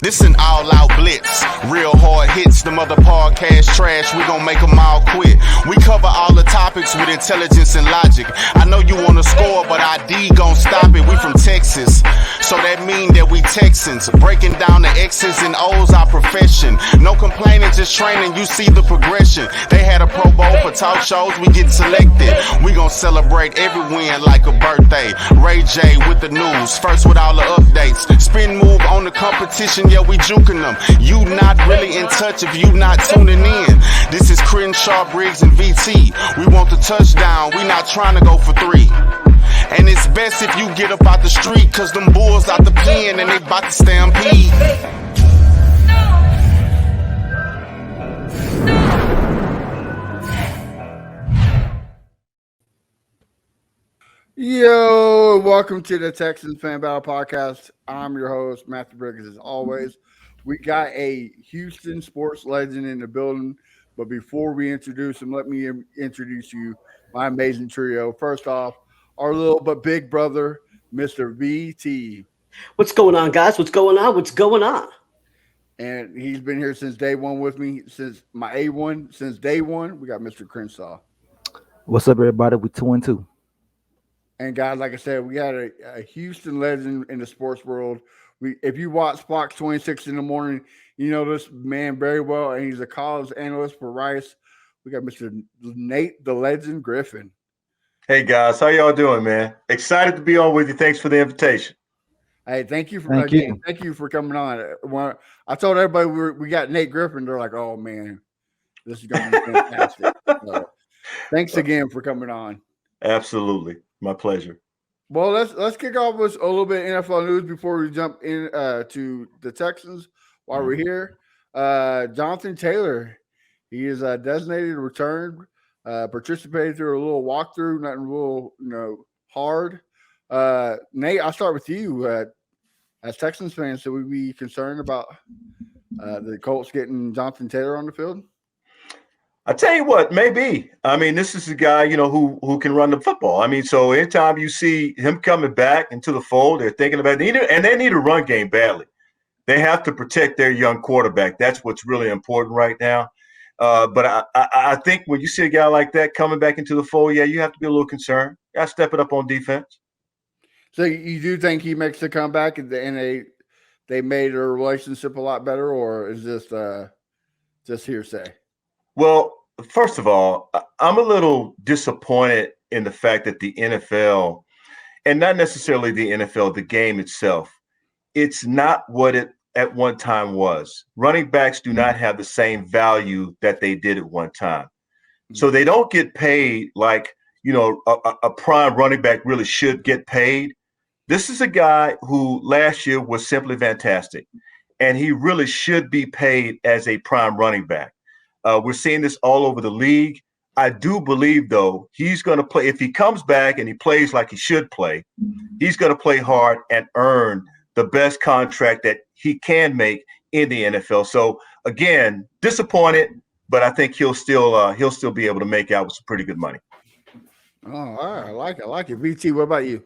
This an all-out blitz, real hard hits, them other podcast trash, we gon' make them all quit. We cover all the topics with intelligence and logic. I know you wanna score, but ID gon' stop it. We from Texas, so that mean that we Texans. Breaking down the X's and O's, our profession. No complaining, just training, you see the progression. They had a Pro Bowl for talk shows, we get selected. We gon' celebrate every win like a birthday. Ray J with the news, first with all the updates. Spin move on the competition, yeah, we juking them. You not really in touch if you not tuning in. This is Crenshaw, Briggs, and VT. We want the touchdown, we not trying to go for 3. And it's best if you get up out the street, cause them bulls out the pen and they bout to stampede. Yo, welcome to the Texans Fan Battle Podcast. I'm your host, Matthew Briggs. As always, we got a Houston sports legend in the building. But before we introduce him, let me introduce you, my amazing trio. First off, our little but big brother, Mr. VT. What's going on, guys? What's going on? What's going on? And he's been here since day one with me, since my A1, since day one. We got Mr. Crenshaw. What's up, everybody? We're 2-2. And guys, like I said, we got a Houston legend in the sports world. If you watch Fox 26 in the morning, you know this man very well, and he's a college analyst for Rice. We got Mr. Nate, the legend, Griffin. Hey, guys. How y'all doing, man? Excited to be on with you. Thanks for the invitation. Hey, thank you for coming on. When I told everybody we got Nate Griffin, they're like, oh, man, this is going to be fantastic. So, thanks again for coming on. Absolutely. My pleasure. Well, let's kick off with a little bit of NFL news before we jump in to the Texans while we're here. Jonathan Taylor, he is designated to return, participated through a little walkthrough, nothing real, hard. Nate, I'll start with you. As Texans fans, should we be concerned about the Colts getting Jonathan Taylor on the field? I tell you what, maybe. I mean, this is a guy, who can run the football. I mean, so anytime you see him coming back into the fold, they're thinking about it. And they need a run game badly. They have to protect their young quarterback. That's what's really important right now. But I think when you see a guy like that coming back into the fold, yeah, you have to be a little concerned. Got to step it up on defense. So you do think he makes the comeback and they made their relationship a lot better, or is this just hearsay? Well, first of all, I'm a little disappointed in the fact that the NFL, and not necessarily the NFL, the game itself, it's not what it at one time was. Running backs do not have the same value that they did at one time. So they don't get paid like, a prime running back really should get paid. This is a guy who last year was simply fantastic, and he really should be paid as a prime running back. We're seeing this all over the league. I do believe, though, he's going to play. If he comes back and he plays like he should play, he's going to play hard and earn the best contract that he can make in the NFL. So, again, disappointed, but I think he'll still be able to make out with some pretty good money. Oh, all right. I like it. VT, what about you?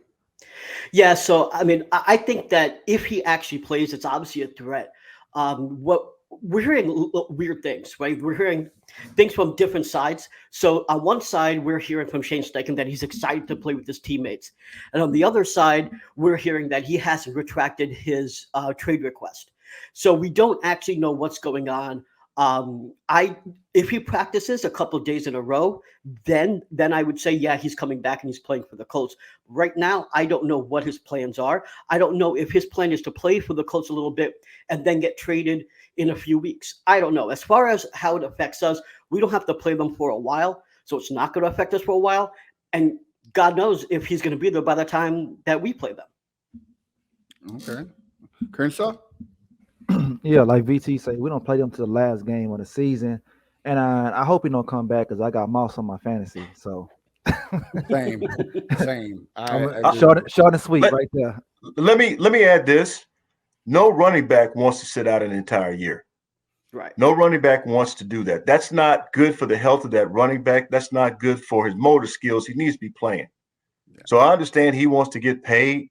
Yeah, so, I mean, I think that if he actually plays, it's obviously a threat. What we're hearing weird things, right? We're hearing things from different sides. So on one side, we're hearing from Shane Steichen that he's excited to play with his teammates. And on the other side, we're hearing that he hasn't retracted his trade request. So we don't actually know what's going on. If he practices a couple of days in a row, then I would say, yeah, he's coming back and he's playing for the Colts. Right now, I don't know what his plans are. I don't know if his plan is to play for the Colts a little bit and then get traded in a few weeks. I don't know. As far as how it affects us, we don't have to play them for a while, so it's not going to affect us for a while. And God knows if he's going to be there by the time that we play them. Okay. Crenshaw? Yeah, like VT say, we don't play them to the last game of the season, and I hope he don't come back because I got Moss on my fantasy. So same. Short and sweet, right there. Let me add this: no running back wants to sit out an entire year. Right. No running back wants to do that. That's not good for the health of that running back. That's not good for his motor skills. He needs to be playing. Yeah. So I understand he wants to get paid,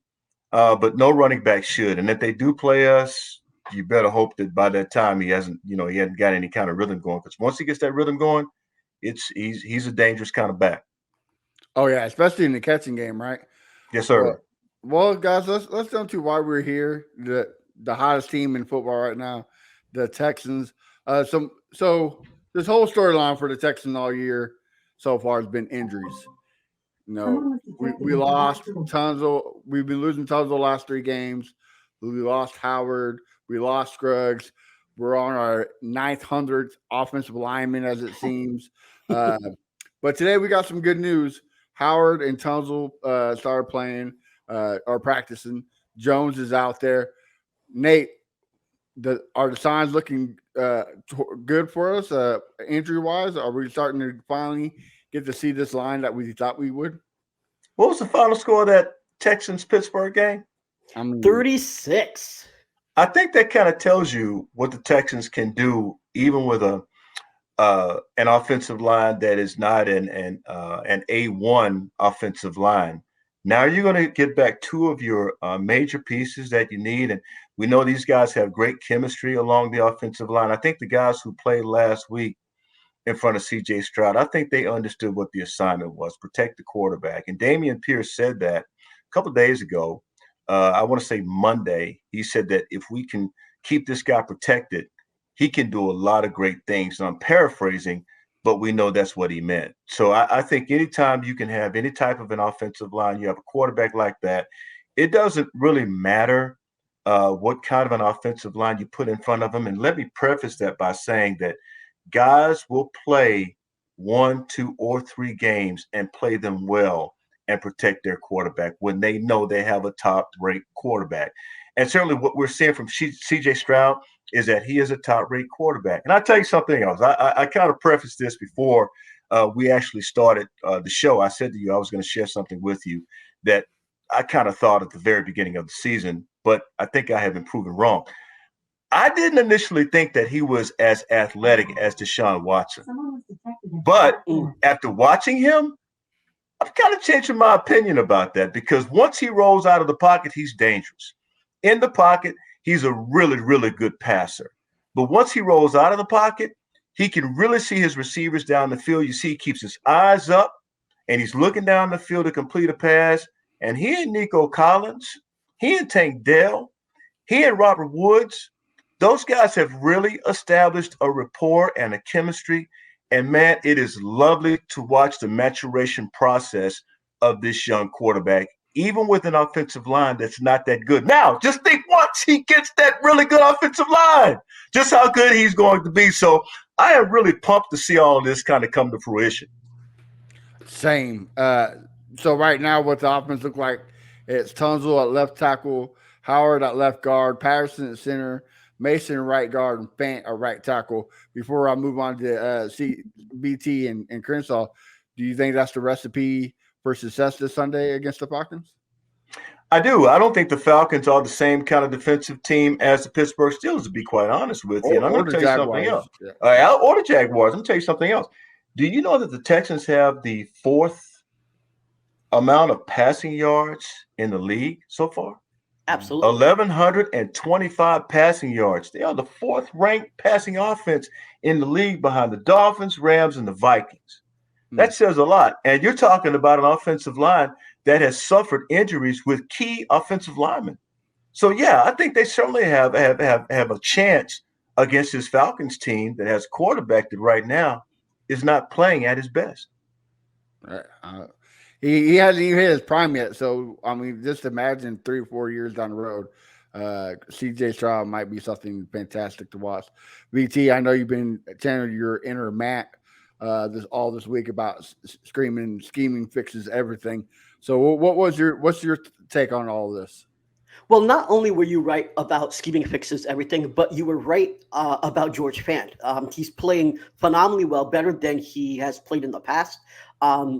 but no running back should. And if they do play us, you better hope that by that time he hadn't got any kind of rhythm going. Because once he gets that rhythm going, he's a dangerous kind of back. Oh yeah, especially in the catching game, right? Yes, sir. Well, guys, let's jump to why we're here. The hottest team in football right now, the Texans. So this whole storyline for the Texans all year so far has been injuries. You know, we lost we've been losing tons of the last 3 games. We lost Howard, we lost Scruggs. We're on our 900th offensive lineman, as it seems. But today we got some good news. Howard and Tunzel started playing, are practicing. Jones is out there. Nate, are the signs looking good for us injury-wise? Are we starting to finally get to see this line that we thought we would? What was the final score of that Texans-Pittsburgh game? 36. I think that kind of tells you what the Texans can do, even with an offensive line that is not an A1 offensive line. Now you're going to get back 2 of your major pieces that you need, and we know these guys have great chemistry along the offensive line. I think the guys who played last week in front of C.J. Stroud, I think they understood what the assignment was: protect the quarterback. And Dameon Pierce said that a couple of days ago. I want to say Monday. He said that if we can keep this guy protected, he can do a lot of great things. And I'm paraphrasing, but we know that's what he meant. So I think anytime you can have any type of an offensive line, you have a quarterback like that, it doesn't really matter what kind of an offensive line you put in front of them. And let me preface that by saying that guys will play 1, 2, or 3 games and play them well and protect their quarterback when they know they have a top-rate quarterback. And certainly what we're seeing from C.J. Stroud is that he is a top-rate quarterback. And I'll tell you something else. I kind of prefaced this before we actually started the show. I said to you I was going to share something with you that I kind of thought at the very beginning of the season, but I think I have been proven wrong. I didn't initially think that he was as athletic as Deshaun Watson. But after watching him, I've kind of changed my opinion about that, because once he rolls out of the pocket, he's dangerous. In the pocket, he's a really, really good passer. But once he rolls out of the pocket, he can really see his receivers down the field. You see, he keeps his eyes up and he's looking down the field to complete a pass. And he and Nico Collins, he and Tank Dell, he and Robert Woods, those guys have really established a rapport and a chemistry. And, man, it is lovely to watch the maturation process of this young quarterback, even with an offensive line that's not that good. Now, just think once he gets that really good offensive line, just how good he's going to be. So I am really pumped to see all of this kind of come to fruition. Same. So right now what the offense look like, it's Tunzel at left tackle, Howard at left guard, Patterson at center, Mason right guard, and Fant at right tackle. Before I move on to BT and Crenshaw, do you think that's the recipe for success this Sunday against the Falcons? I do. I don't think the Falcons are the same kind of defensive team as the Pittsburgh Steelers, to be quite honest with you. And I'm going to tell you something else. Yeah. Or the Jaguars. I'm going to tell you something else. Do you know that the Texans have the 4th amount of passing yards in the league so far? Absolutely. 1,125 passing yards. They are the 4th ranked passing offense in the league behind the Dolphins, Rams, and the Vikings. That says a lot. And you're talking about an offensive line that has suffered injuries with key offensive linemen. So, yeah, I think they certainly have a chance against this Falcons team that has a quarterback that right now is not playing at his best. He hasn't even hit his prime yet. So, I mean, just imagine 3 or 4 years down the road, C.J. Stroud might be something fantastic to watch. VT, I know you've been channeling your inner Matt this week about scheming fixes everything. So, what's your take on all of this? Well, not only were you right about scheming fixes everything, but you were right about George Fant. He's playing phenomenally well, better than he has played in the past.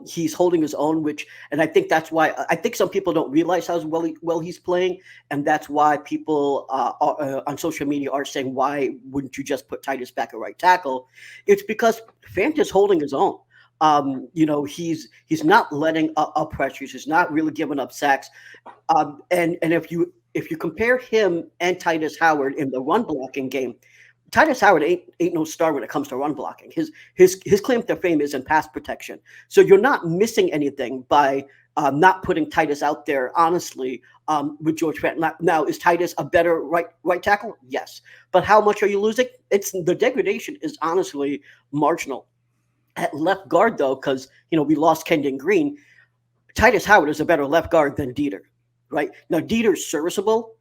He's holding his own, and I think that's why I think some people don't realize how well he's playing, and that's why people on social media are saying, why wouldn't you just put Titus back at right tackle? It's because Fant is holding his own. He's not letting up pressures. He's not really giving up sacks. And if you if you compare him and Titus Howard in the run blocking game, Titus Howard ain't no star when it comes to run blocking. His claim to fame is in pass protection. So you're not missing anything by not putting Titus out there. Honestly, with George Fant. Now, is Titus a better right tackle? Yes, but how much are you losing? It's the degradation is honestly marginal. At left guard, though, because we lost Kendon Green, Titus Howard is a better left guard than Dieter. Right now, Dieter's serviceable.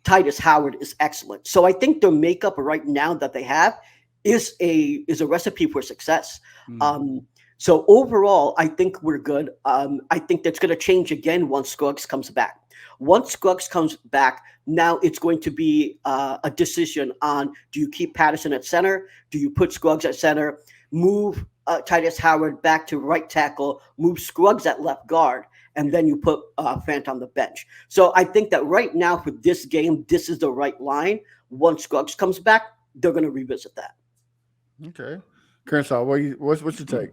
Titus Howard is excellent. So I think the makeup right now that they have is a recipe for success. So overall, I think we're good. I think that's going to change again once Scruggs comes back. Once Scruggs comes back, now it's going to be a decision on, do you keep Patterson at center? Do you put Scruggs at center? Move Titus Howard back to right tackle, move Scruggs at left guard, and then you put Fant on the bench. So I think that right now for this game, this is the right line. Once Scruggs comes back, they're going to revisit that. Okay. Crenshaw, what's your take?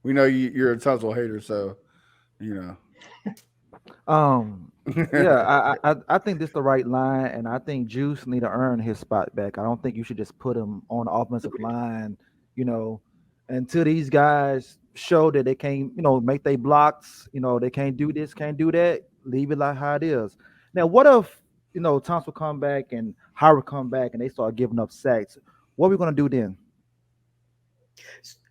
We know you're a Tunsil hater, so, Yeah, I think this is the right line, and I think Juice need to earn his spot back. I don't think you should just put him on the offensive line, until these guys show that they can't, make their blocks, they can't do this, can't do that, leave it like how it is. Now, what if, Thompson come back and Howard come back and they start giving up sacks? What are we going to do then?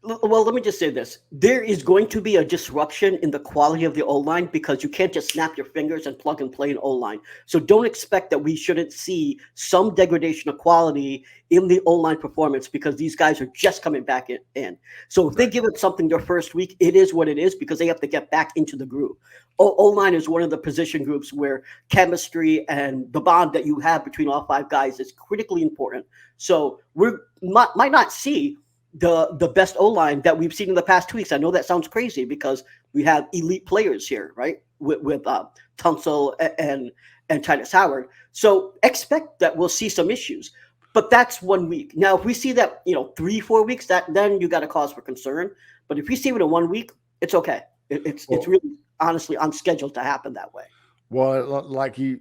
Well, let me just say this. There is going to be a disruption in the quality of the O-line because you can't just snap your fingers and plug and play an O-line. So don't expect that we shouldn't see some degradation of quality in the O-line performance because these guys are just coming back in. So if they give it something their first week, it is what it is because they have to get back into the groove. O-line is one of the position groups where chemistry and the bond that you have between all five guys is critically important. So we might not see the best O-line that we've seen in the past 2 weeks. I know that sounds crazy because we have elite players here, right? With Tunsil and Titus Howard. So expect that we'll see some issues, but that's 1 week. Now, if we see that, 3-4 weeks, then you got a cause for concern. But if we see it in 1 week, it's okay. It's really honestly on schedule to happen that way. Well, like the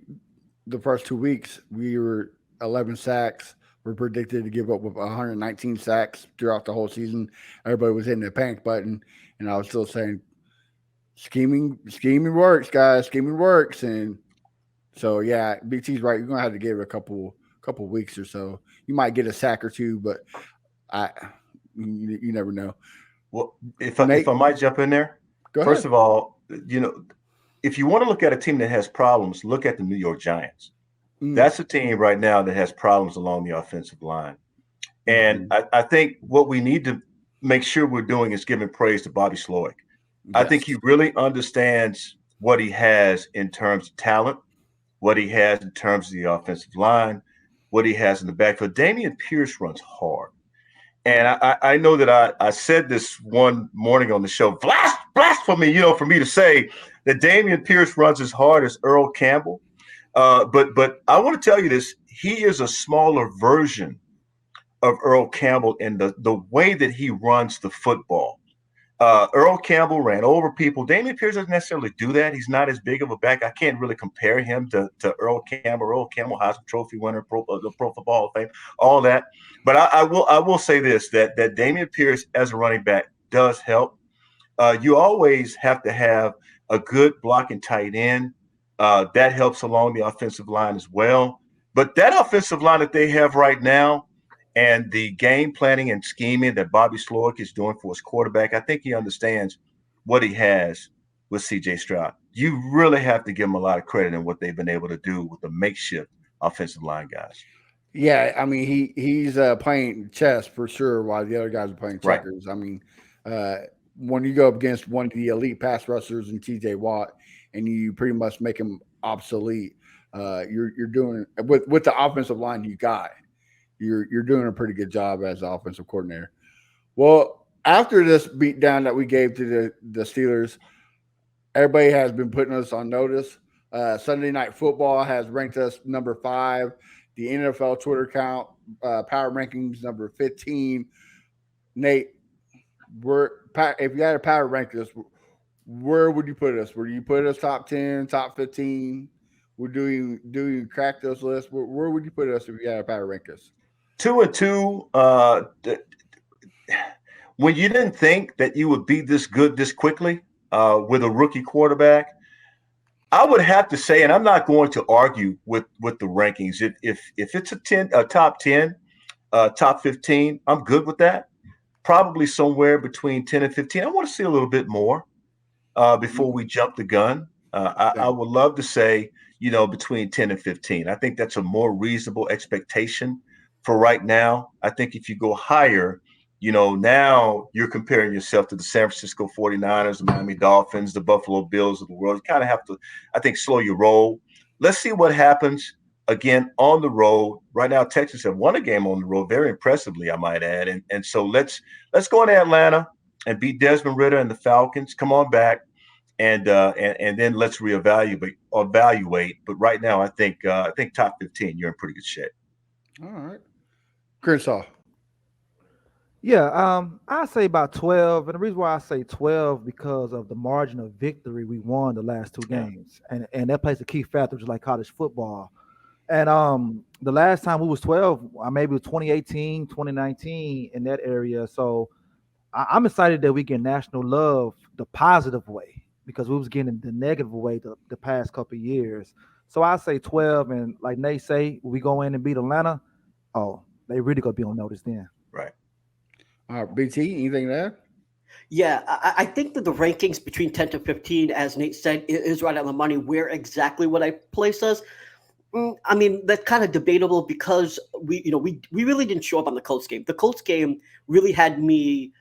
first 2 weeks, we were 11 sacks. We're predicted to give up with 119 sacks throughout the whole season. Everybody was hitting the panic button, and I was still saying, scheming works, guys. Scheming works, and so yeah, Big T's right. You're gonna have to give it a couple weeks or so. You might get a sack or two, but you never know. Well, if I might jump in there, first of all, if you want to look at a team that has problems, look at the New York Giants. That's a team right now that has problems along the offensive line. And I think what we need to make sure we're doing is giving praise to Bobby Slowick. Yes. I think he really understands what he has in terms of talent, what he has in terms of the offensive line, what he has in the backfield. Dameon Pierce runs hard. And I know that I said this one morning on the show, blasphemy, for me to say that Dameon Pierce runs as hard as Earl Campbell. But I want to tell you this, he is a smaller version of Earl Campbell in the way that he runs the football. Earl Campbell ran over people. Dameon Pierce doesn't necessarily do that. He's not as big of a back. I can't really compare him to Earl Campbell. Earl Campbell, Heisman Trophy winner, the Pro Football Hall of Fame, all that. But I will say this, that Dameon Pierce as a running back does help. You always have to have a good blocking tight end. That helps along the offensive line as well. But that offensive line that they have right now and the game planning and scheming that Bobby Slowick is doing for his quarterback, I think he understands what he has with C.J. Stroud. You really have to give him a lot of credit in what they've been able to do with the makeshift offensive line guys. Yeah, I mean, he's playing chess for sure while the other guys are playing checkers. Right. I mean, when you go up against one of the elite pass rushers in T.J. Watt, and you pretty much make him obsolete. You're doing with the offensive line you got. You're doing a pretty good job as an offensive coordinator. Well, after this beatdown that we gave to the Steelers, everybody has been putting us on notice. Sunday Night Football has ranked us number 5. The NFL Twitter account power rankings number 15. Nate, if you had a power rank this, where would you put us? Would you put us top 10, top 15? Do you crack those lists? Where would you put us if you had a power rank us? 2-2. When you didn't think that you would be this good this quickly with a rookie quarterback, I would have to say, and I'm not going to argue with the rankings. If it's a top 10, top 15, I'm good with that. Probably somewhere between 10 and 15. I want to see a little bit more before we jump the gun. I would love to say, between 10 and 15. I think that's a more reasonable expectation for right now. I think if you go higher, now you're comparing yourself to the San Francisco 49ers, the Miami Dolphins, the Buffalo Bills of the world. You kind of have to, I think, slow your roll. Let's see what happens again on the road. Right now, Texas have won a game on the road very impressively, I might add. And so let's go into Atlanta and beat Desmond Ridder and the Falcons. Come on back. And then let's reevaluate. But right now, I think top 15, you're in pretty good shape. All right, Crenshaw. Yeah, I say about 12, and the reason why I say 12 because of the margin of victory we won the last two games, and that plays a key factor, just like college football. And the last time we was 12, maybe it was 2018, 2019 in that area. So I'm excited that we get national love the positive way because we was getting the negative way the past couple of years. So I say 12, and like Nate say, we go in and beat Atlanta. Oh, they really gonna be on notice then. Right. All right, BT, anything there? Yeah, I think that the rankings between 10 to 15, as Nate said, is right on the money. Where exactly would I place us? I mean, that's kind of debatable because we really didn't show up on the Colts game. The Colts game really had me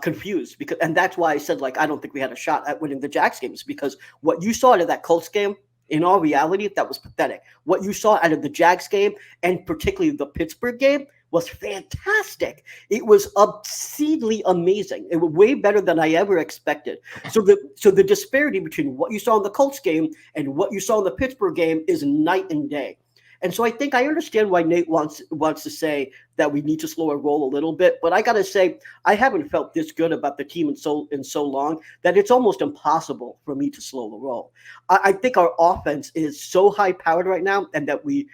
confused and that's why I said, I don't think we had a shot at winning the Jags games, because what you saw out of that Colts game, in all reality, that was pathetic. What you saw out of the Jags game, and particularly the Pittsburgh game, was fantastic. It was obscenely amazing. It was way better than I ever expected. So the disparity between what you saw in the Colts game and what you saw in the Pittsburgh game is night and day. And so I think I understand why Nate wants to say that we need to slow our roll a little bit. But I got to say, I haven't felt this good about the team in so long that it's almost impossible for me to slow the roll. I think our offense is so high powered right now, and that we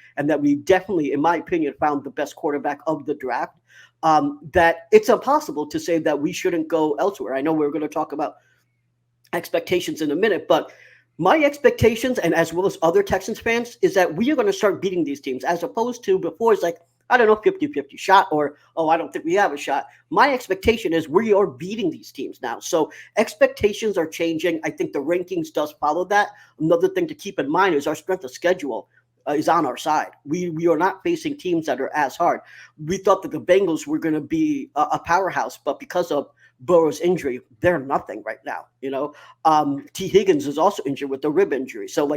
definitely, in my opinion, found the best quarterback of the draft, that it's impossible to say that we shouldn't go elsewhere. I know we're going to talk about expectations in a minute, but my expectations, and as well as other Texans fans, is that we are going to start beating these teams, as opposed to before it's like, I don't know, 50-50 shot, or, oh, I don't think we have a shot. My expectation is we are beating these teams now. So expectations are changing. I think the rankings does follow that. Another thing to keep in mind is our strength of schedule is on our side. We are not facing teams that are as hard. We thought that the Bengals were going to be a powerhouse, but because of Burrow's injury, they're nothing right now. T. Higgins is also injured with the rib injury. So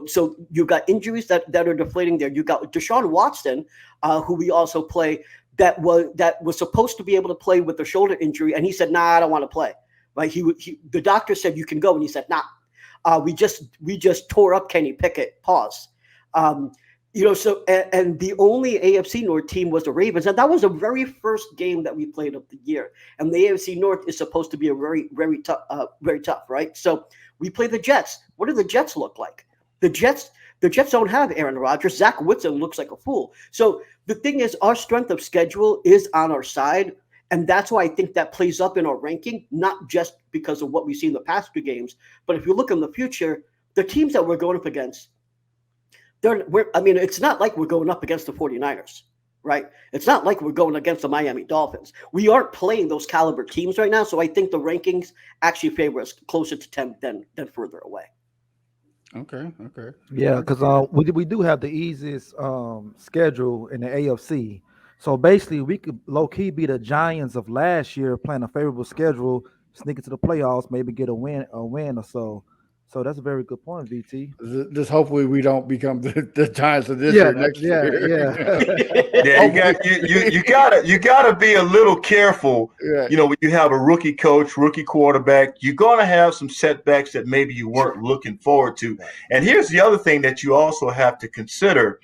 so you've got injuries that are deflating there. You got Deshaun Watson, who we also play, that was supposed to be able to play with the shoulder injury, and he said, "Nah, I don't want to play." Right? The doctor said you can go, and he said, "Nah." We just tore up Kenny Pickett. Pause. So and the only AFC North team was the Ravens, and that was the very first game that we played of the year. And the AFC North is supposed to be a very, very tough, right? So we play the Jets. What do the Jets look like? The Jets don't have Aaron Rodgers. Zach Wilson looks like a fool. So the thing is, our strength of schedule is on our side, and that's why I think that plays up in our ranking, not just because of what we see in the past two games, but if you look in the future, the teams that we're going up against, it's not like we're going up against the 49ers, right? It's not like we're going against the Miami Dolphins. We aren't playing those caliber teams right now, so I think the rankings actually favor us closer to 10 than further away. Okay. Yeah, because we do have the easiest schedule in the AFC. So basically, we could low-key be the Giants of last year, playing a favorable schedule, sneak into the playoffs, maybe get a win or so. So that's a very good point, VT. Just hopefully we don't become the Giants of this year next year. Yeah, you gotta be a little careful. Yeah. When you have a rookie coach, rookie quarterback, you're gonna have some setbacks that maybe you weren't looking forward to. And here's the other thing that you also have to consider.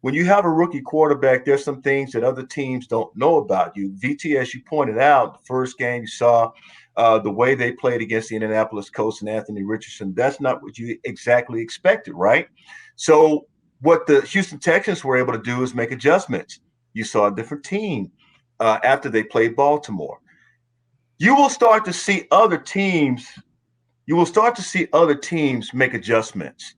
when you have a rookie quarterback, there's some things that other teams don't know about you. VT, as you pointed out, the first game you saw the way they played against the Indianapolis Colts and Anthony Richardson, that's not what you exactly expected, right? So what the Houston Texans were able to do is make adjustments. You saw a different team after they played Baltimore. You will start to see other teams make adjustments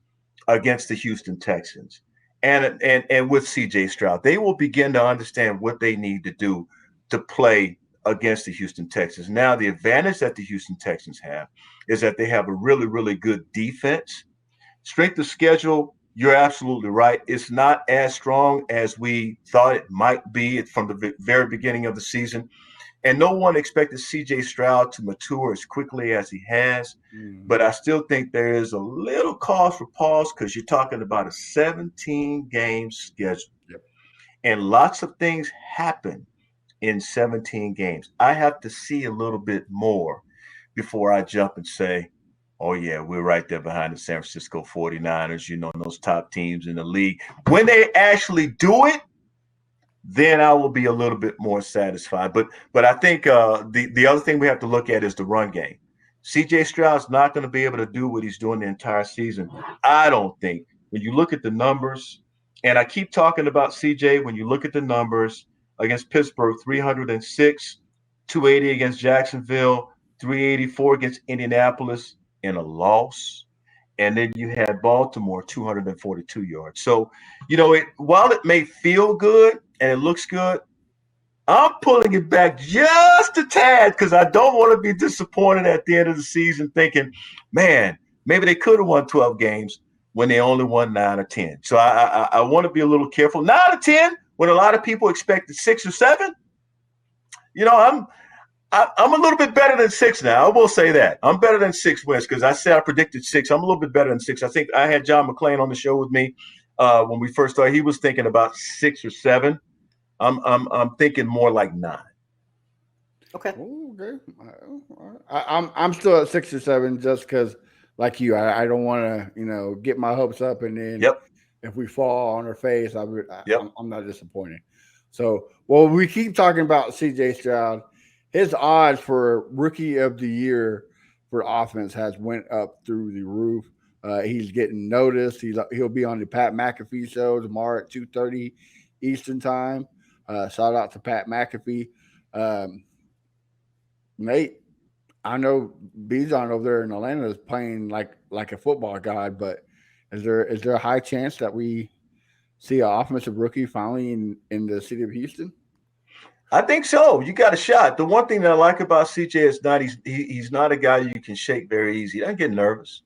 against the Houston Texans. And with CJ Stroud, they will begin to understand what they need to do to play against the Houston Texans. Now, the advantage that the Houston Texans have is that they have a really, really good defense. Strength of schedule, you're absolutely right. It's not as strong as we thought it might be from the very beginning of the season. And no one expected CJ Stroud to mature as quickly as he has. But I still think there is a little cause for pause because you're talking about a 17-game schedule. Yep. And lots of things happen in 17 games. I have to see a little bit more before I jump and say, oh, yeah, we're right there behind the San Francisco 49ers, and those top teams in the league. When they actually do it, then I will be a little bit more satisfied. But I think the other thing we have to look at is the run game. CJ Stroud's not going to be able to do what he's doing the entire season. I don't think. When you look at the numbers, and I keep talking about CJ, when you look at the numbers against Pittsburgh, 306, 280 against Jacksonville, 384 against Indianapolis in a loss. And then you had Baltimore, 242 yards. So, while it may feel good and it looks good, I'm pulling it back just a tad because I don't want to be disappointed at the end of the season thinking, man, maybe they could have won 12 games when they only won 9 or 10. So I want to be a little careful. 9 or 10, when a lot of people expected 6 or 7, I'm a little bit better than 6 now. I will say that. I'm better than 6 wins because I said I predicted 6. I'm a little bit better than 6. I think I had John McClain on the show with me when we first started. He was thinking about 6 or 7. I'm thinking more like 9. Okay. Okay. I'm still at 6 or 7 just because, like you, I don't want to get my hopes up and then if we fall on our face, I'm not disappointed. So, we keep talking about CJ Stroud. His odds for Rookie of the Year for offense has went up through the roof. He's getting noticed. He'll be on the Pat McAfee show tomorrow at 2:30 Eastern time. Shout out to Pat McAfee. Nate, I know Bijan over there in Atlanta is playing like a football guy, but is there a high chance that we see an offensive rookie finally in the city of Houston? I think so. You got a shot. The one thing that I like about CJ is he's not a guy you can shake very easy. He doesn't get nervous.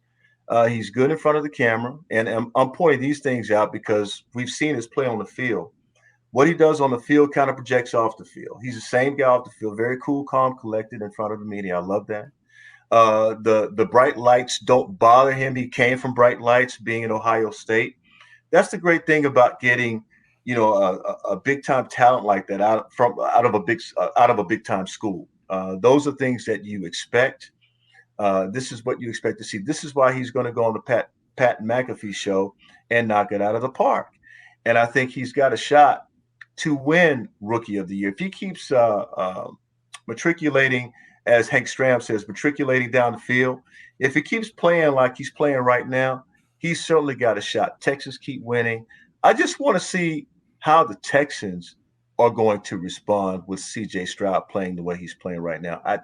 He's good in front of the camera. And I'm pointing these things out because we've seen his play on the field. What he does on the field kind of projects off the field. He's the same guy off the field, very cool, calm, collected in front of the media. I love that. The bright lights don't bother him. He came from bright lights, being in Ohio State. That's the great thing about getting a big time talent like that out of a big time school. Those are things that you expect. This is what you expect to see. This is why he's going to go on the Pat McAfee show and knock it out of the park. And I think he's got a shot to win Rookie of the Year if he keeps matriculating, as Hank Stram says, matriculating down the field. If he keeps playing like he's playing right now, he's certainly got a shot. Texans keep winning. I just want to see how the Texans are going to respond with CJ Stroud playing the way he's playing right now. I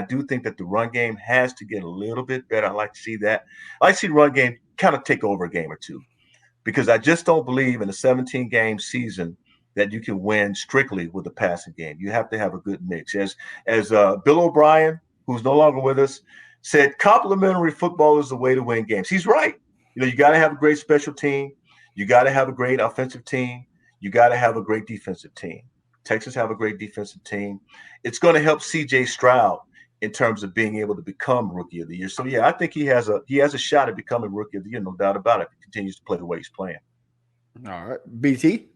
do think that the run game has to get a little bit better. I like to see that. I like to see the run game kind of take over a game or two because I just don't believe in a 17-game season that you can win strictly with a passing game. You have to have a good mix. As Bill O'Brien, who's no longer with us, said, complementary football is the way to win games. He's right. You got to have a great special team. You got to have a great offensive team. You got to have a great defensive team. Texans have a great defensive team. It's going to help CJ Stroud in terms of being able to become Rookie of the Year. So, yeah, I think he has a shot at becoming Rookie of the Year, no doubt about it, if he continues to play the way he's playing. All right. BT?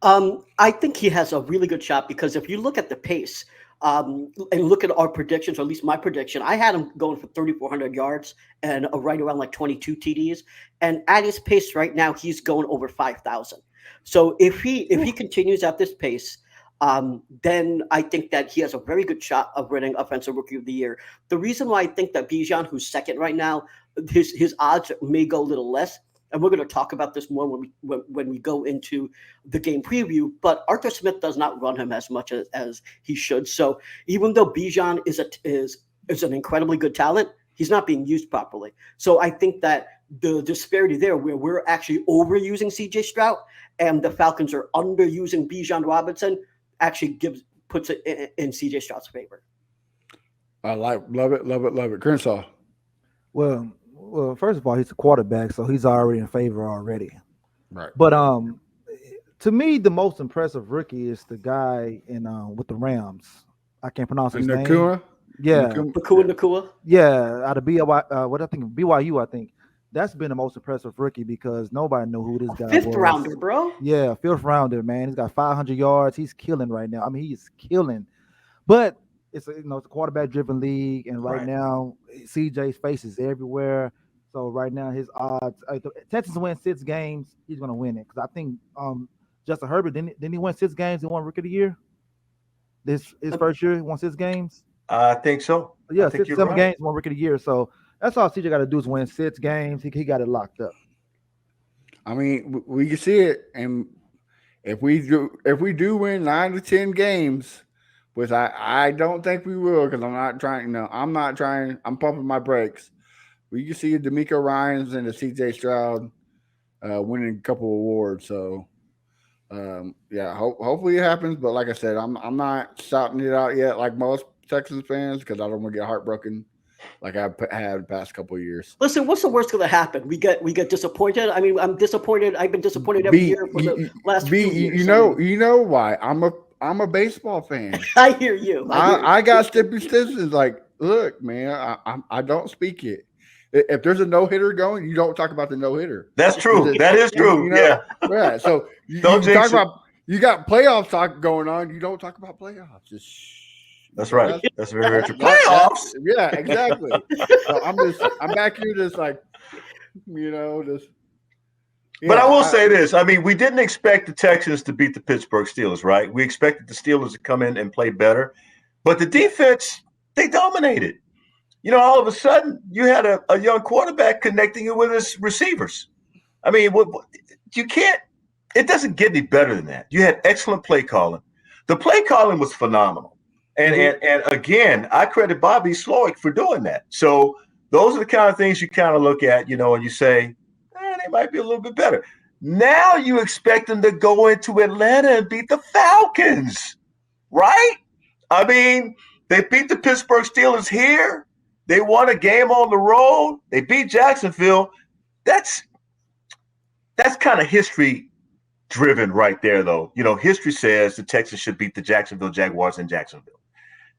I think he has a really good shot because if you look at the pace And look at our predictions, or at least my prediction. I had him going for 3,400 yards and right around like 22 TDs. And at his pace right now, he's going over 5,000. So if he continues at this pace, then I think that he has a very good shot of winning Offensive Rookie of the Year. The reason why I think that Bijan, who's second right now, his odds may go a little less, and we're going to talk about this more when we go into the game preview. But Arthur Smith does not run him as much as he should. So even though Bijan is an incredibly good talent, he's not being used properly. So I think that the disparity there, where we're actually overusing CJ Stroud and the Falcons are underusing Bijan Robinson, actually puts it in CJ Stroud's favor. I love it. Crenshaw. Well, first of all, he's a quarterback, so he's already in favor already. Right. But to me, the most impressive rookie is the guy in with the Rams. I can't pronounce his name. Nakua? Yeah. Nakua? Yeah, out of BYU, I think. That's been the most impressive rookie because nobody knew who this guy was. Fifth rounder, bro. Yeah, fifth rounder, man. He's got 500 yards. He's killing right now. I mean, he's killing. But it's a quarterback-driven league, and right now CJ's face is everywhere. So right now his odds, Texans win 6 games, he's going to win it because I think Justin Herbert didn't he win 6 games and won Rookie of the Year? His first year, he won 6 games. I think so. Yeah, 7 games, won Rookie of the Year. So that's all CJ got to do is win 6 games. He got it locked up. I mean, we can see it, and if we do win 9 to 10 games, which I don't think we will, because I'm not trying. I'm pumping my brakes. We can see D'Amico Ryans and the CJ Stroud winning a couple awards. So hopefully it happens. But like I said, I'm not shouting it out yet, like most Texans fans, because I don't want to get heartbroken like I've had the past couple of years. Listen, what's the worst going to happen? We get disappointed. I mean, I'm disappointed. I've been disappointed every year for the last few years. You know why? I'm a baseball fan. I hear you. I got stipulations. Like, look, man, I don't speak it. If there's a no hitter going, you don't talk about the no hitter. That's true. That is true. Yeah. So you got playoff talk going on. You don't talk about playoffs. That's right. That's very, very true. Playoffs. Yeah, exactly. So I'm back here just like, just. Yeah, but I will say this. I mean, we didn't expect the Texans to beat the Pittsburgh Steelers, right? We expected the Steelers to come in and play better. But the defense, they dominated. All of a sudden, you had a young quarterback connecting it with his receivers. I mean, it doesn't get any better than that. You had excellent play calling. The play calling was phenomenal. And again, I credit Bobby Slowick for doing that. So those are the kind of things you kind of look at, and you say, they might be a little bit better. Now you expect them to go into Atlanta and beat the Falcons, right? I mean, they beat the Pittsburgh Steelers here. They won a game on the road. They beat Jacksonville. That's kind of history driven right there, though. History says the Texans should beat the Jacksonville Jaguars in Jacksonville.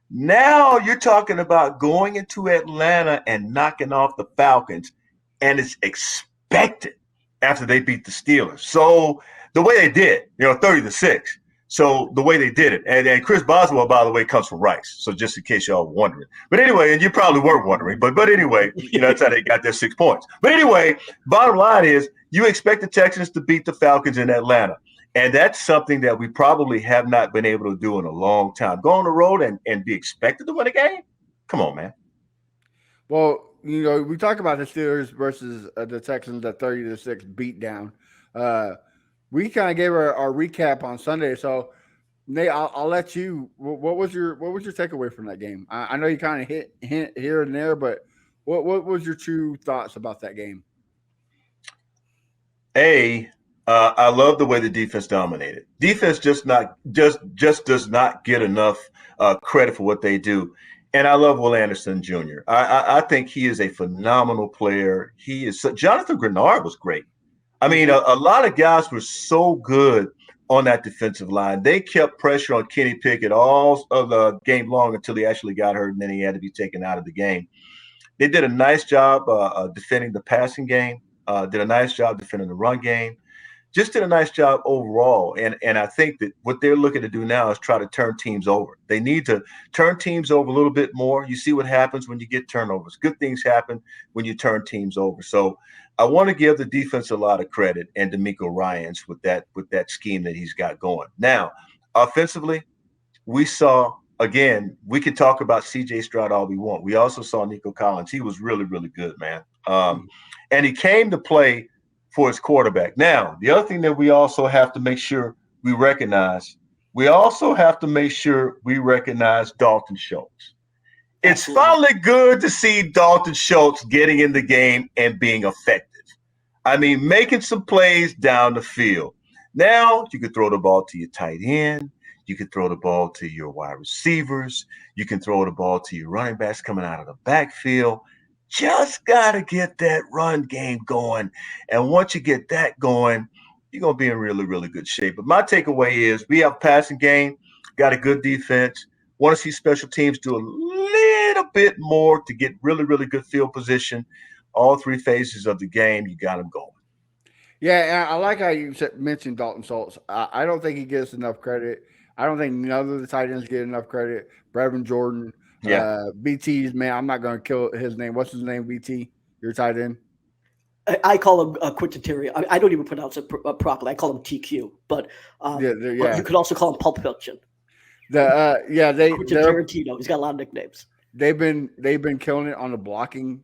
Now you're talking about going into Atlanta and knocking off the Falcons, and it's expected after they beat the Steelers. So the way they did, 30-6. So the way they did it, and Chris Boswell, by the way, comes from Rice. So just in case y'all were wondering, but anyway, and you probably weren't wondering, but anyway, that's how they got their 6 points. But anyway, bottom line is you expect the Texans to beat the Falcons in Atlanta. And that's something that we probably have not been able to do in a long time. Go on the road and be expected to win a game? Come on, man. Well, we talk about the Steelers versus the Texans, that 30-6 beatdown. We kind of gave our recap on Sunday. So, Nate, I'll let you. What was your takeaway from that game? I know you kind of hint here and there, but what was your true thoughts about that game? I love the way the defense dominated. Defense just does not get enough credit for what they do. And I love Will Anderson Jr. I think he is a phenomenal player. Jonathan Grenard was great. I mean, a lot of guys were so good on that defensive line. They kept pressure on Kenny Pickett all of the game long until he actually got hurt, and then he had to be taken out of the game. They did a nice job defending the passing game, did a nice job defending the run game. just did a nice job overall. And I think that what they're looking to do now is try to turn teams over. They need to turn teams over a little bit more. You see what happens when you get turnovers. Good things happen when you turn teams over. So I want to give the defense a lot of credit and D'Amico Ryans with that scheme that he's got going. Now, offensively, we saw, again, we could talk about C.J. Stroud all we want. We also saw Nico Collins. He was really, really good, man. And he came to play for his quarterback. Now, the other thing that we also have to make sure we recognize Dalton Schultz. It's finally good to see Dalton Schultz getting in the game and being effective. I mean, making some plays down the field. Now you can throw the ball to your tight end. You can throw the ball to your wide receivers. You can throw the ball to your running backs coming out of the backfield. Just got to get that run game going. And once you get that going, you're going to be in really, really good shape. But my takeaway is we have a passing game, got a good defense. Want to see special teams do a little bit more to get really, really good field position. All three phases of the game, you got them going. Yeah, and I like how you mentioned Dalton Schultz. I don't think he gets enough credit. I don't think none of the tight ends get enough credit. Brevin Jordan, BT's, man, I'm not going to kill his name. What's his name, BT? Your tight end? I call him Quentin Terry. I don't even pronounce it properly. I call him TQ, but you could also call him Pulp Fiction. Quentin Tarantino. He's got a lot of nicknames. They've been killing it on the blocking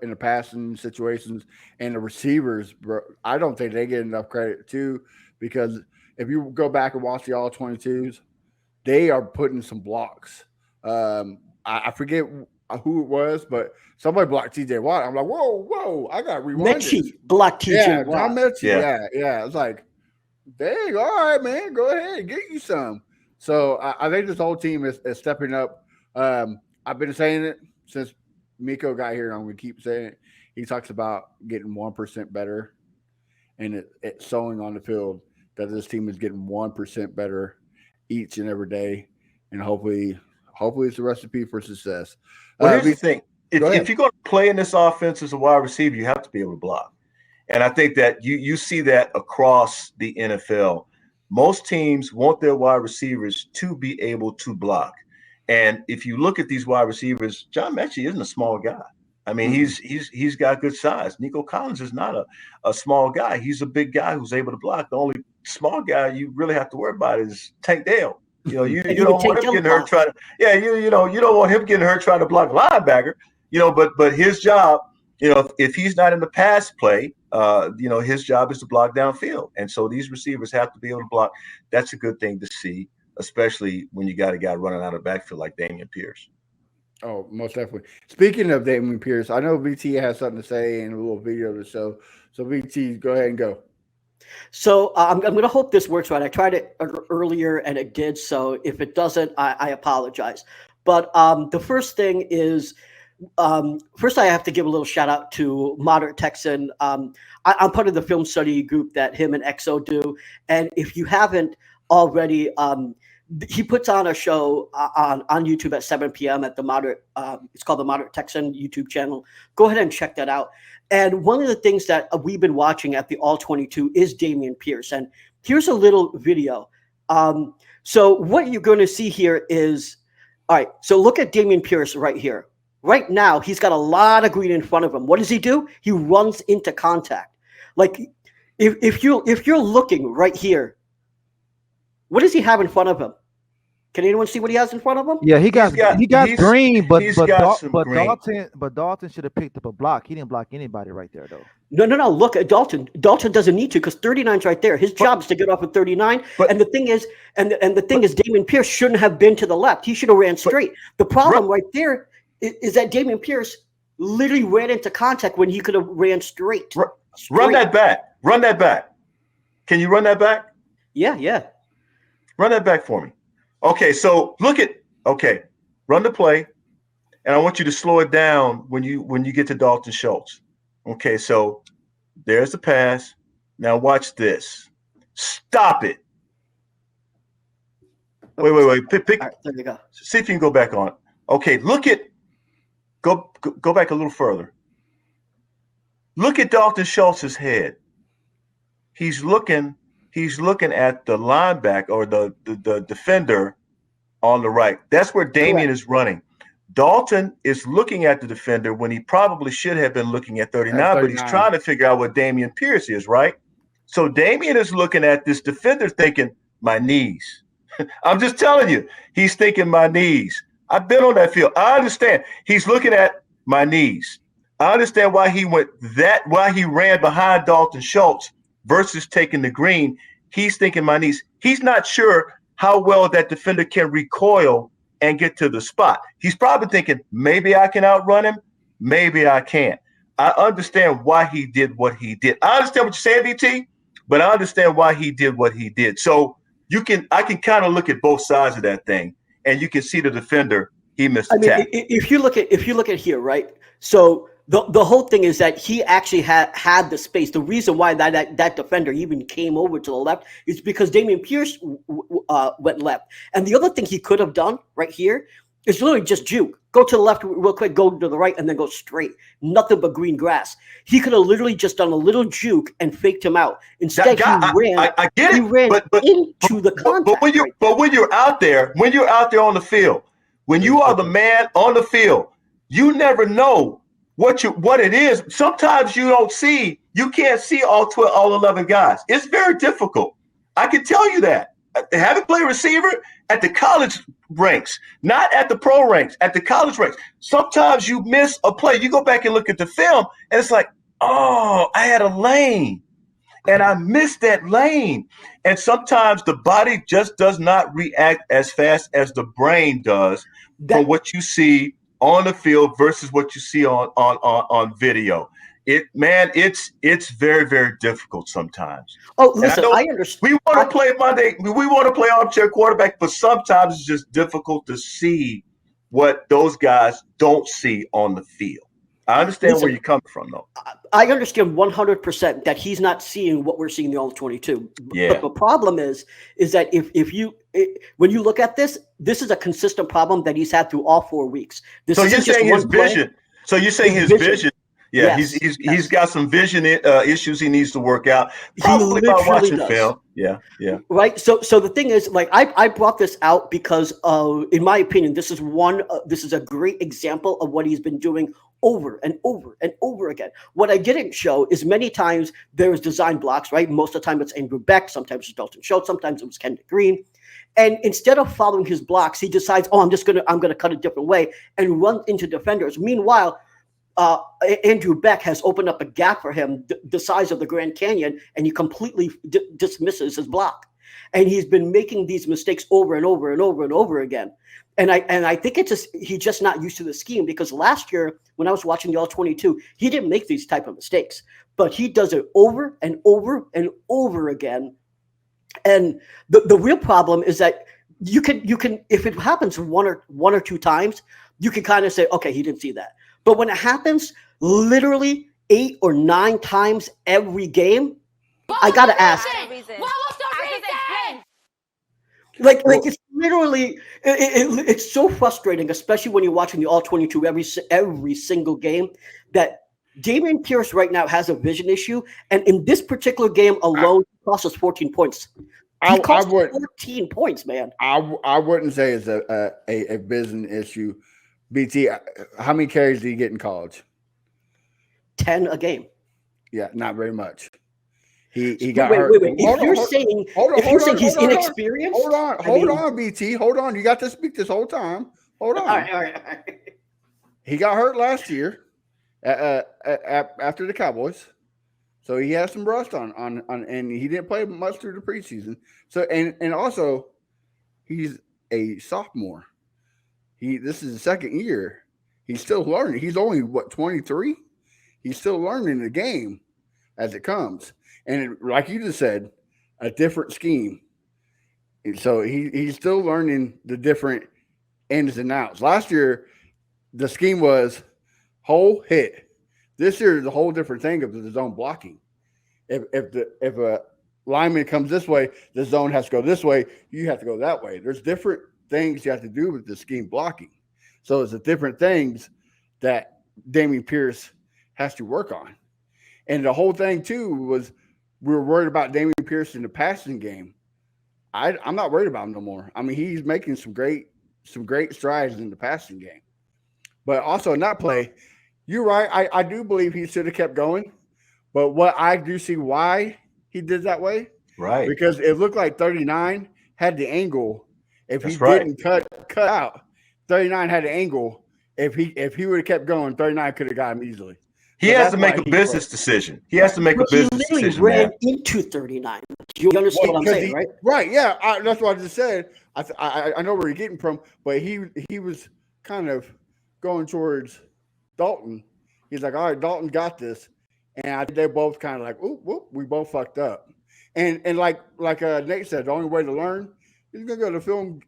in the passing situations, and the receivers, bro, I don't think they get enough credit too, because if you go back and watch the all 22s, they are putting some blocks. I forget who it was, but somebody blocked TJ Watt. I'm like, whoa, I got to rewind. Mechie blocked TJ Watt. John Mechie, yeah. It's like, dang, all right, man, go ahead, get you some. So I think this whole team is stepping up. I've been saying it since Miko got here, and I'm going to keep saying it. He talks about getting 1% better, and it's showing on the field that this team is getting 1% better each and every day, and hopefully it's a recipe for success. Well, here's the thing. If you're going to play in this offense as a wide receiver, you have to be able to block. And I think that you see that across the NFL. Most teams want their wide receivers to be able to block. And if you look at these wide receivers, John Mechie isn't a small guy. I mean, he's got good size. Nico Collins is not a small guy. He's a big guy who's able to block. The only small guy you really have to worry about is Tank Dale. You know, you don't want him getting hurt trying to. Yeah, you don't want him getting hurt trying to block linebacker. You know, but his job, you know, if he's not in the pass play, you know, his job is to block downfield. And so these receivers have to be able to block. That's a good thing to see, especially when you got a guy running out of the backfield like Dameon Pierce. Oh, most definitely. Speaking of Dameon Pierce, I know BT has something to say in a little video to show. So BT, go ahead and go. So I'm going to hope this works right. I tried it earlier and it did. So if it doesn't, I apologize. But the first thing is, first I have to give a little shout out to Moderate Texan. I'm part of the film study group that him and EXO do. And if you haven't already, he puts on a show on YouTube at 7 p.m. at the Moderate. It's called the Moderate Texan YouTube channel. Go ahead and check that out. And one of the things that we've been watching at the All 22 is Dameon Pierce. And here's a little video. So what you're going to see here is, all right, so look at Dameon Pierce right here. Right now, he's got a lot of green in front of him. What does he do? He runs into contact. Like if you're looking right here, what does he have in front of him? Can anyone see what he has in front of him? Yeah, he got green, but green. Dalton should have picked up a block. He didn't block anybody right there, though. No. Look at Dalton. Dalton doesn't need to because 39's right there. His job is to get off at 39. And the thing is, Dameon Pierce shouldn't have been to the left. He should have ran straight. The problem right there is that Dameon Pierce literally ran into contact when he could have ran straight. Run that back. Run that back. Can you run that back? Yeah. Run that back for me. Okay, so run the play, and I want you to slow it down when you get to Dalton Schultz. Okay, so there's the pass. Now watch this. Stop it. Wait. Pick. Right, there you go. See if you can go back on. Okay, go back a little further. Look at Dalton Schultz's head. he's looking at the linebacker or the defender on the right. That's where Dameon is running. Dalton is looking at the defender when he probably should have been looking at 39, but he's trying to figure out what Dameon Pierce is, right? So Dameon is looking at this defender thinking, my knees. I'm just telling you, he's thinking my knees. I've been on that field. I understand. He's looking at my knees. I understand why he ran behind Dalton Schultz versus taking the green. He's thinking my knees. He's not sure how well that defender can recoil and get to the spot. He's probably thinking, maybe I can outrun him, maybe I can't. I understand why he did what he did. I understand what you're saying, BT, but I understand why he did what he did. So I can kind of look at both sides of that thing, and you can see the defender, he missed the tackle. If you look at here, right? So the whole thing is that he actually had the space. The reason why that defender even came over to the left is because Dameon Pierce went left. And the other thing he could have done right here is literally just juke. Go to the left real quick, go to the right, and then go straight. Nothing but green grass. He could have literally just done a little juke and faked him out. Instead, he ran. I get it. He ran into the contact. But when you're out there on the field, when you are the man on the field, you never know what it is. Sometimes you can't see all 11 guys. It's very difficult. I can tell you that. Having played receiver at the college ranks, not at the pro ranks, at the college ranks. Sometimes you miss a play. You go back and look at the film, and it's like, oh, I had a lane, and I missed that lane. And sometimes the body just does not react as fast as the brain does from what you see on the field versus what you see on video. It's very, very difficult sometimes. Oh, listen, I understand. We want to play Monday. We want to play armchair quarterback, but sometimes it's just difficult to see what those guys don't see on the field. I understand where you're coming from, though. I understand 100% that he's not seeing what we're seeing in the All-22. Yeah. But the problem is that when you look at this is a consistent problem that he's had through all 4 weeks. So you're saying his vision. So you're saying his vision. Yeah, yes, he's got some vision issues he needs to work out. Probably by watching film. Yeah. Right. So the thing is, like, I brought this out because, in my opinion, this is a great example of what he's been doing over and over and over again. What I didn't show is many times there's design blocks. Right. Most of the time it's Andrew Beck. Sometimes it's Dalton Schultz. Sometimes it was Kendrick Green. And instead of following his blocks, he decides, I'm gonna cut a different way and run into defenders. Meanwhile, Andrew Beck has opened up a gap for him the size of the Grand Canyon, and he completely dismisses his block. And he's been making these mistakes over and over and over and over again. And I think he's just not used to the scheme, because last year when I was watching the All-22, he didn't make these type of mistakes, but he does it over and over and over again. And the real problem is that you can if it happens one or two times, you can kind of say, okay, he didn't see that. But when it happens literally 8 or 9 times every game, I gotta ask. Like it's literally it's so frustrating, especially when you're watching the All-22 every single game, that Dameon Pierce right now has a vision issue, and in this particular game alone, he cost us 14 points. He cost us 14 points, man. I wouldn't say it's a vision issue. BT, how many carries did he get in college? 10 a game. Yeah, not very much. He got hurt. Wait. If you're saying he's inexperienced, hold on, BT, hold on. You got to speak this whole time. Hold on. All right. He got hurt last year after the Cowboys, so he has some rust on, and he didn't play much through the preseason. So and also, he's a sophomore. This is the second year. He's still learning. He's only 23. He's still learning the game as it comes. And like you just said, a different scheme. And so he's still learning the different ins and outs. Last year, the scheme was hole hit. This year is a whole different thing of the zone blocking. If a lineman comes this way, the zone has to go this way. You have to go that way. There's different things you have to do with the scheme blocking. So it's the different things that Dameon Pierce has to work on. And the whole thing too was we were worried about Dameon Pierce in the passing game. I'm not worried about him no more. I mean, he's making some great strides in the passing game. But also in that play, you're right. I do believe he should have kept going. But what I do see why he did that way, Right? because it looked like 39 had the angle. If he That's right. didn't cut out, 39 had the angle. If he would have kept going, 39 could have got him easily. He So has that's to make why a he business broke. decision. He has to make a He business literally decision, ran man. into 39. You understand what I'm saying, right? Right, yeah. That's what I just said. I know where you're getting from, but he was kind of going towards Dalton. He's like, all right, Dalton got this. And I think they both kind of like, ooh, we both fucked up. And like Nate said, the only way to learn, he's going to go to the film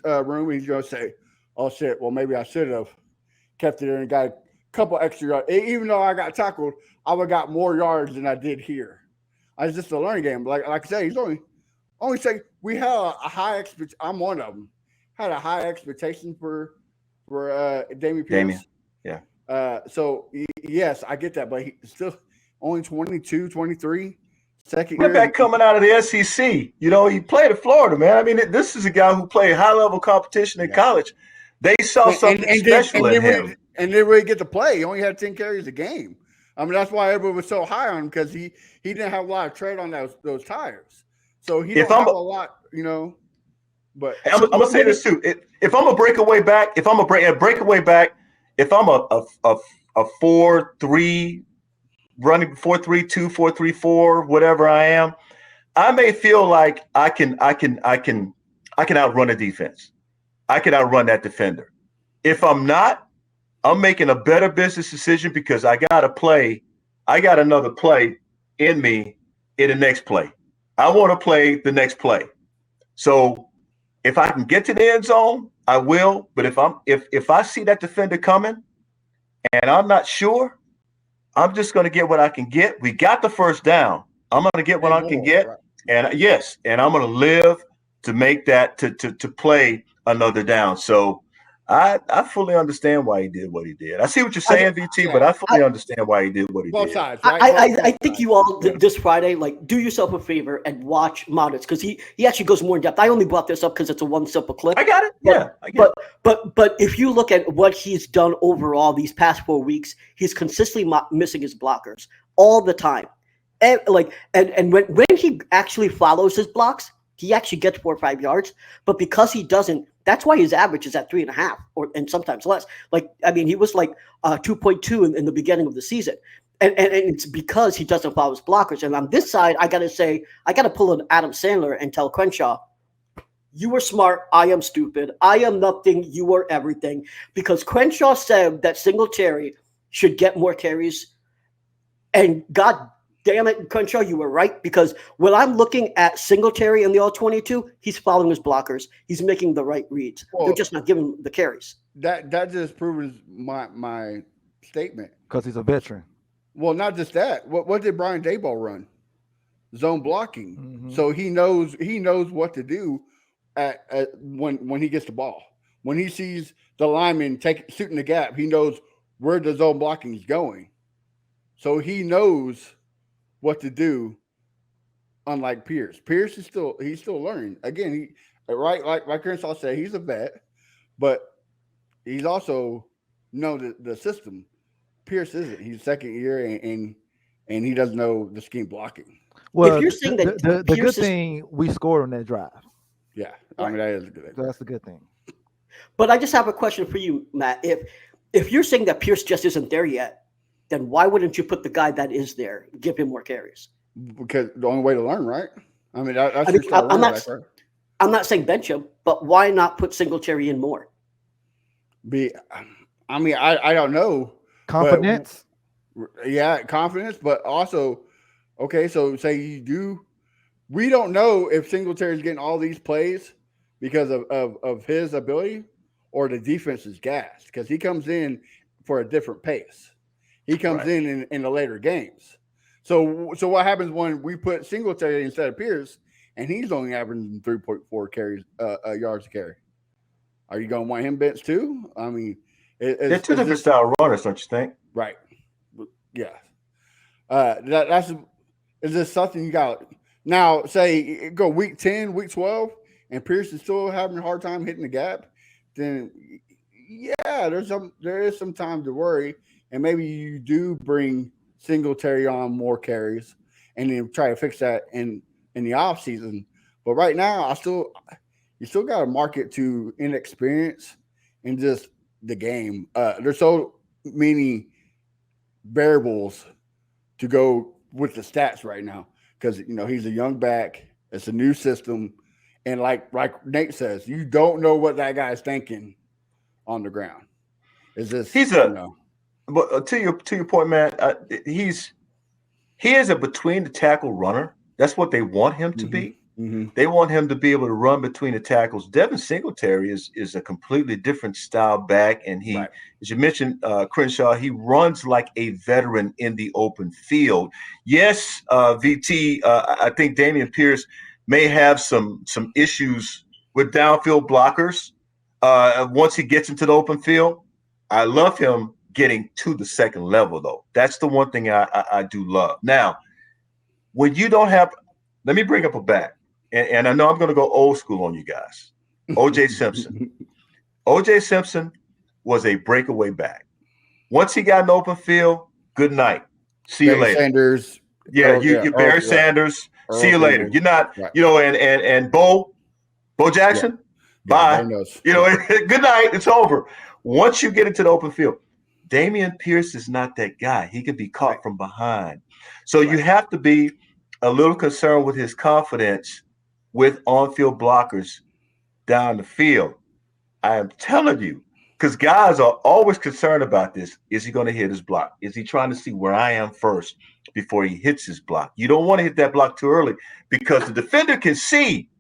room and he's going to say, oh, shit, well, maybe I should have kept it there and got a couple extra yards. Even though I got tackled, I would have got more yards than I did here. It's just a learning game. Like I said, he's only say we had a high expectation. I'm one of them. Had a high expectation for Dameon Pierce. Yeah. So yes, I get that, but he's still only 22, 23. Second We're year. back coming out of the SEC. You know, he played at Florida, man. I mean, this is a guy who played high level competition in college. They saw something special in him. And didn't really get to play. He only had 10 carries a game. I mean, that's why everyone was so high on him, because he didn't have a lot of tread on those tires. So he don't have a lot, you know. But I'm gonna say this too. If I'm a breakaway back, if I'm a breakaway back, if I'm a 4-3 running 4-3-2, 4-3-4, whatever I am, I may feel like I can outrun a defense. I can outrun that defender. If I'm not, I'm making a better business decision because I got another play in me in the next play. I want to play the next play. So if I can get to the end zone, I will. But if I see that defender coming and I'm not sure, I'm just going to get what I can get. We got the first down. I'm going to get what I can get. Right. And yes, and I'm going to live to make that to play another down. So I fully understand why he did what he did. I see what you're saying, VT, but I fully understand why he did what he Both did. sides, right? I think you all this Friday, like, do yourself a favor and watch Modest, because he actually goes more in depth. I only brought this up because it's a one simple clip. I got it. But if you look at what he's done overall these past 4 weeks, he's consistently missing his blockers all the time. And when he actually follows his blocks, he actually gets 4 or 5 yards. But because he doesn't, that's why his average is at 3.5 and sometimes less. Like, I mean, he was like 2.2 in the beginning of the season. And it's because he doesn't follow his blockers. And on this side, I got to pull an Adam Sandler and tell Crenshaw, you were smart. I am stupid. I am nothing. You are everything. Because Crenshaw said that Singletary should get more carries. And God damn it, Crenshaw, you were right. Because when I'm looking at Singletary in the All-22, he's following his blockers. He's making the right reads. Well, they're just not giving him the carries. That just proves my statement. Because he's a veteran. Well, not just that. What did Brian Daboll run? Zone blocking. Mm-hmm. So he knows what to do at when he gets the ball. When he sees the lineman shooting the gap, he knows where the zone blocking is going. So he knows what to do. Unlike Pierce, he's still learning. Again, he like Crenshaw said, he's a vet, but he's also know the system. Pierce isn't. He's second year and he doesn't know the scheme blocking. Well, if you're saying that the good thing we scored on that drive. Yeah, I mean that is a good thing. So that's the good thing. But I just have a question for you, Matt. If you're saying that Pierce just isn't there yet, then why wouldn't you put the guy that is there, give him more carries? Because the only way to learn, right? I mean, that's I'm not saying bench him, but why not put Singletary in more? I don't know. Confidence. Confidence, but also, okay, so say you do. We don't know if Singletary's getting all these plays because of his ability or the defense is gassed, because he comes in for a different pace. He comes in the later games. So what happens when we put Singletary instead of Pierce and he's only averaging 3.4 carries yards to carry? Are you going to want him benched too? I mean, they're two different style runners, don't you think? Right. Yeah. That's Is this something you got now? Say go week 10, week 12, and Pierce is still having a hard time hitting the gap. Then yeah, there is some time to worry, and maybe you do bring Singletary on more carries, and then try to fix that in the off season. But right now, you still got to market to inexperience and just the game. There's so many variables to go with the stats right now because he's a young back. It's a new system, and like Nate says, you don't know what that guy's thinking on the ground. Is this But to your point, man, he is a between the tackle runner. That's what they want him to be. Mm-hmm. They want him to be able to run between the tackles. Devin Singletary is a completely different style back, and he, as you mentioned, Crenshaw, he runs like a veteran in the open field. Yes, VT, I think Dameon Pierce may have some issues with downfield blockers once he gets into the open field. I love him getting to the second level, though. That's the one thing I do love. Now, when you don't have – let me bring up a back. And I know I'm going to go old school on you guys. O.J. Simpson. O.J. Simpson was a breakaway back. Once he got in the open field, good night. See you later. Sanders. Yeah, you're Barry Sanders. See you later. You're not, and Bo Jackson. Bye. Good night. It's over. Once you get into the open field, Dameon Pierce is not that guy. He could be caught from behind. So you have to be a little concerned with his confidence with on-field blockers down the field. I am telling you, because guys are always concerned about this. Is he going to hit his block? Is he trying to see where I am first before he hits his block? You don't want to hit that block too early because the defender can see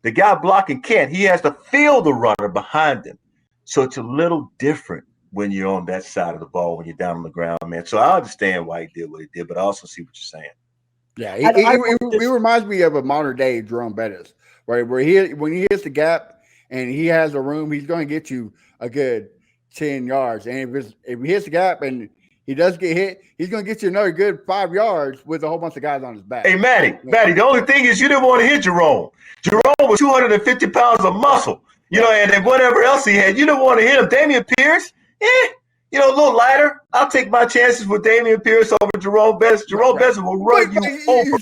the guy blocking can't. He has to feel the runner behind him. So it's a little different when you're on that side of the ball, when you're down on the ground, man. So I understand why he did what he did, but I also see what you're saying. Yeah, he reminds me of a modern day Jerome Bettis, right? Where when he hits the gap and he has a room, he's going to get you a good 10 yards. And if he hits the gap and he does get hit, he's going to get you another good 5 yards with a whole bunch of guys on his back. Hey, Matty, the only thing is you didn't want to hit Jerome. Jerome was 250 pounds of muscle, and then whatever else he had, you didn't want to hit him. Dameon Pierce, a little lighter. I'll take my chances with Dameon Pierce over Jerome Bettis. Jerome Bettis will run you over.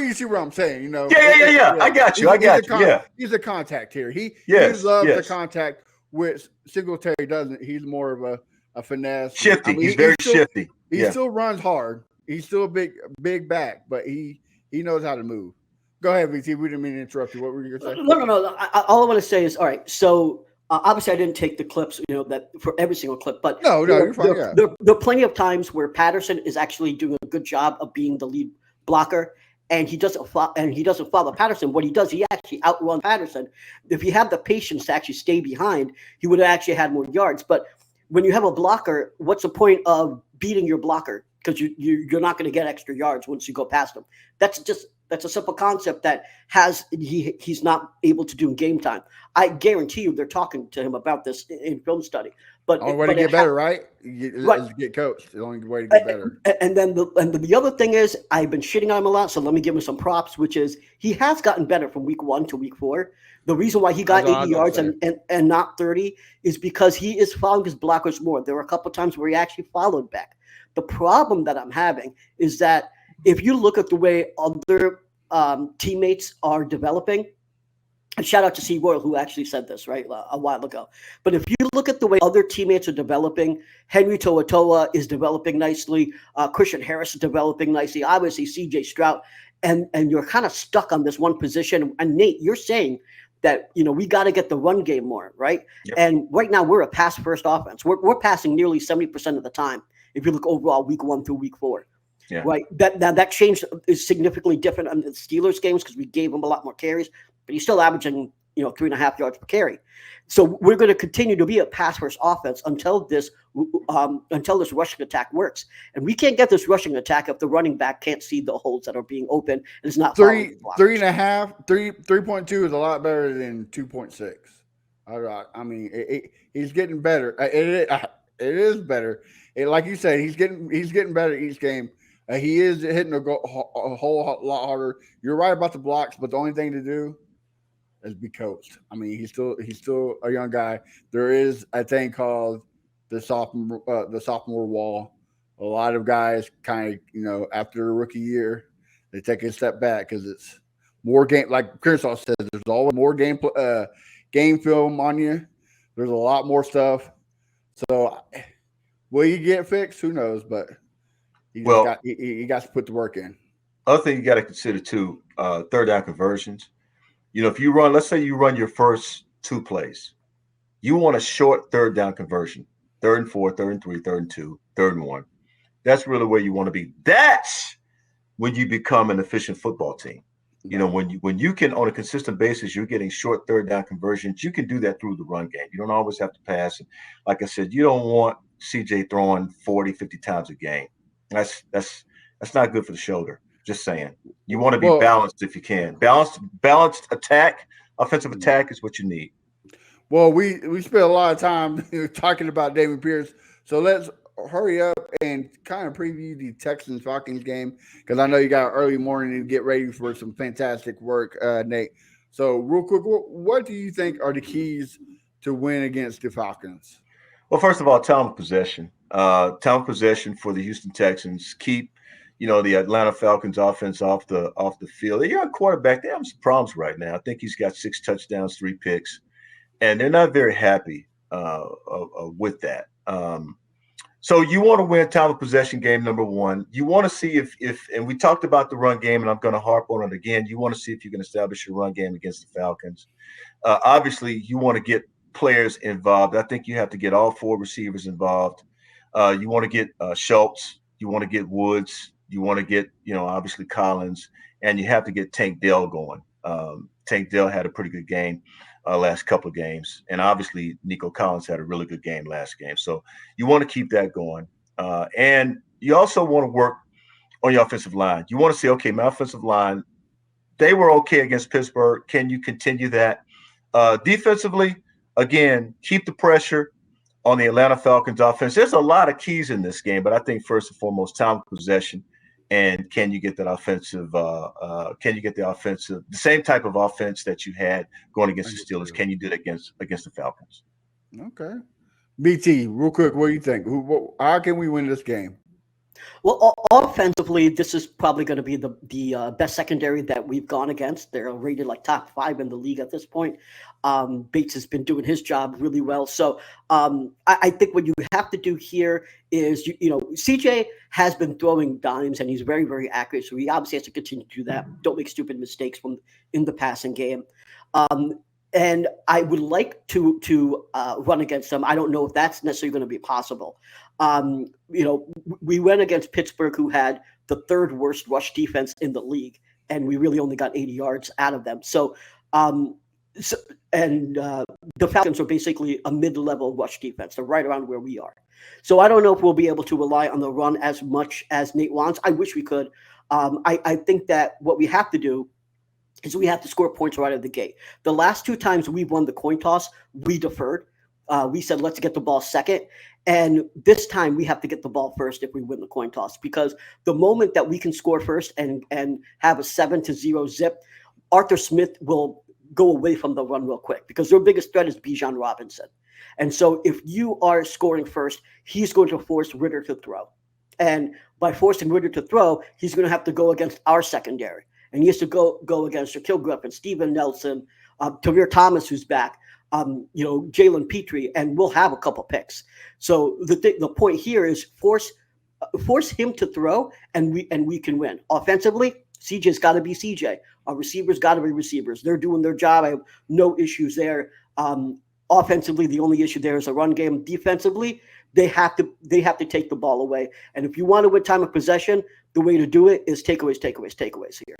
You see what I'm saying, Yeah. I got you. Yeah. He's a contact here. He loves the contact, which Singletary doesn't. He's more of a finesse. Shifty. He's very shifty. He still runs hard. He's still a big back, but he knows how to move. Go ahead, VT. We didn't mean to interrupt you. What were you going to say? No. All I want to say is, all right, so obviously I didn't take the clips, that for every single clip, but no, you're fine. There are plenty of times where Patterson is actually doing a good job of being the lead blocker, and he doesn't follow Patterson. What he does, he actually outruns Patterson. If he had the patience to actually stay behind, he would have actually had more yards. But when you have a blocker, what's the point of beating your blocker? Because you're not going to get extra yards once you go past him. That's a simple concept that he's not able to do in game time. I guarantee you they're talking to him about this in film study. But the only way to get better, right? Is get coached. The only way to get better. And then the other thing is, I've been shitting on him a lot, so let me give him some props, which is he has gotten better from week 1 to week 4. The reason why he got 80 yards and not 30 is because he is following his blockers more. There were a couple of times where he actually followed back. The problem that I'm having is that if you look at the way other teammates are developing, and shout out to C. Royal, who actually said this a while ago. But if you look at the way other teammates are developing, Henry To'oTo'o is developing nicely. Christian Harris is developing nicely. Obviously, C.J. Stroud, and you're kind of stuck on this one position. And Nate, you're saying that we got to get the run game more, right? Yep. And right now we're a pass-first offense. We're passing nearly 70% of the time. If you look overall, week 1 through week 4. Yeah. Right. That change is significantly different on the Steelers games because we gave him a lot more carries, but he's still averaging 3.5 yards per carry. So we're going to continue to be a pass first offense until this rushing attack works. And we can't get this rushing attack if the running back can't see the holes that are being open and it's not 3.2 is a lot better than 2.6. I mean, he's getting better. It is better. Like you said, he's getting better each game. He is hitting a whole lot harder. You're right about the blocks, but the only thing to do is be coached. I mean, he's still a young guy. There is a thing called the sophomore wall. A lot of guys kind of, after the rookie year, they take a step back because it's more game. Like Kershaw says, there's always more game film on you. There's a lot more stuff. So will you get fixed? Who knows? But he got to put the work in. Other thing you got to consider too, third down conversions. If you run, let's say you run your first 2 plays, you want a short third down conversion, 3rd and 4, 3rd and 3, 3rd and 2, 3rd and 1. That's really where you want to be. That's when you become an efficient football team. When you can, on a consistent basis, you're getting short third down conversions. You can do that through the run game. You don't always have to pass. And like I said, you don't want CJ throwing 40, 50 times a game. That's not good for the shoulder. Just saying. You want to be balanced if you can. Balanced attack, offensive attack is what you need. Well, we spent a lot of time talking about Dameon Pierce, so let's hurry up and kind of preview the Texans Falcons game because I know you got early morning to get ready for some fantastic work, Nate. So, real quick, what do you think are the keys to win against the Falcons? Well, first of all, time of possession. Time of possession for the Houston Texans. Keep the Atlanta Falcons offense off the field. They're a quarterback. They have some problems right now. I think he's got 6 touchdowns, 3 picks, and they're not very happy with that. So you want to win time of possession game number 1. You want to see if and we talked about the run game, and I'm going to harp on it again. You want to see if you can establish your run game against the Falcons. Obviously, you want to get players involved. I think you have to get all 4 receivers involved. You want to get Schultz. You want to get Woods. You want to get, obviously Collins, and you have to get Tank Dell going. Tank Dell had a pretty good game last couple of games, and obviously Nico Collins had a really good game last game. So you want to keep that going, and you also want to work on your offensive line. You want to say, okay, my offensive line, they were okay against Pittsburgh. Can you continue that? Defensively, again, keep the pressure on the Atlanta Falcons offense. There's a lot of keys in this game, but I think first and foremost, time of possession. And can you get that offensive? The same type of offense that you had going against the Steelers? Can you do that against the Falcons? Okay, BT, real quick, what do you think? How can we win this game? Well, offensively, this is probably going to be the best secondary that we've gone against. They're rated like top 5 in the league at this point. Bates has been doing his job really well. So I think what you have to do here is, CJ has been throwing dimes and he's very, very accurate. So he obviously has to continue to do that. Don't make stupid mistakes in the passing game. And I would like to run against them. I don't know if that's necessarily going to be possible. We went against Pittsburgh, who had the 3rd worst rush defense in the league, and we really only got 80 yards out of them. So the Falcons are basically a mid-level rush defense. They're right around where we are. So I don't know if we'll be able to rely on the run as much as Nate wants. I wish we could. I think that what we have to do is we have to score points right out of the gate. The last 2 times we've won the coin toss, we deferred. We said, let's get the ball second. And this time we have to get the ball first if we win the coin toss, because the moment that we can score first and have a 7-0 zip, Arthur Smith will go away from the run real quick because their biggest threat is Bijan Robinson. And so if you are scoring first, he's going to force Ritter to throw. And by forcing Ritter to throw, he's going to have to go against our secondary. And he has to go against Shaquille Griffin, Steven Nelson, Tavir Thomas, who's back, Jalen Petrie, and we'll have a couple picks. So the point here is force him to throw, and we can win. Offensively, CJ's got to be CJ. Our receivers got to be receivers. They're doing their job. I have no issues there. Offensively, the only issue there is a run game. Defensively, they have to take the ball away. And if you want to win time of possession, the way to do it is takeaways here.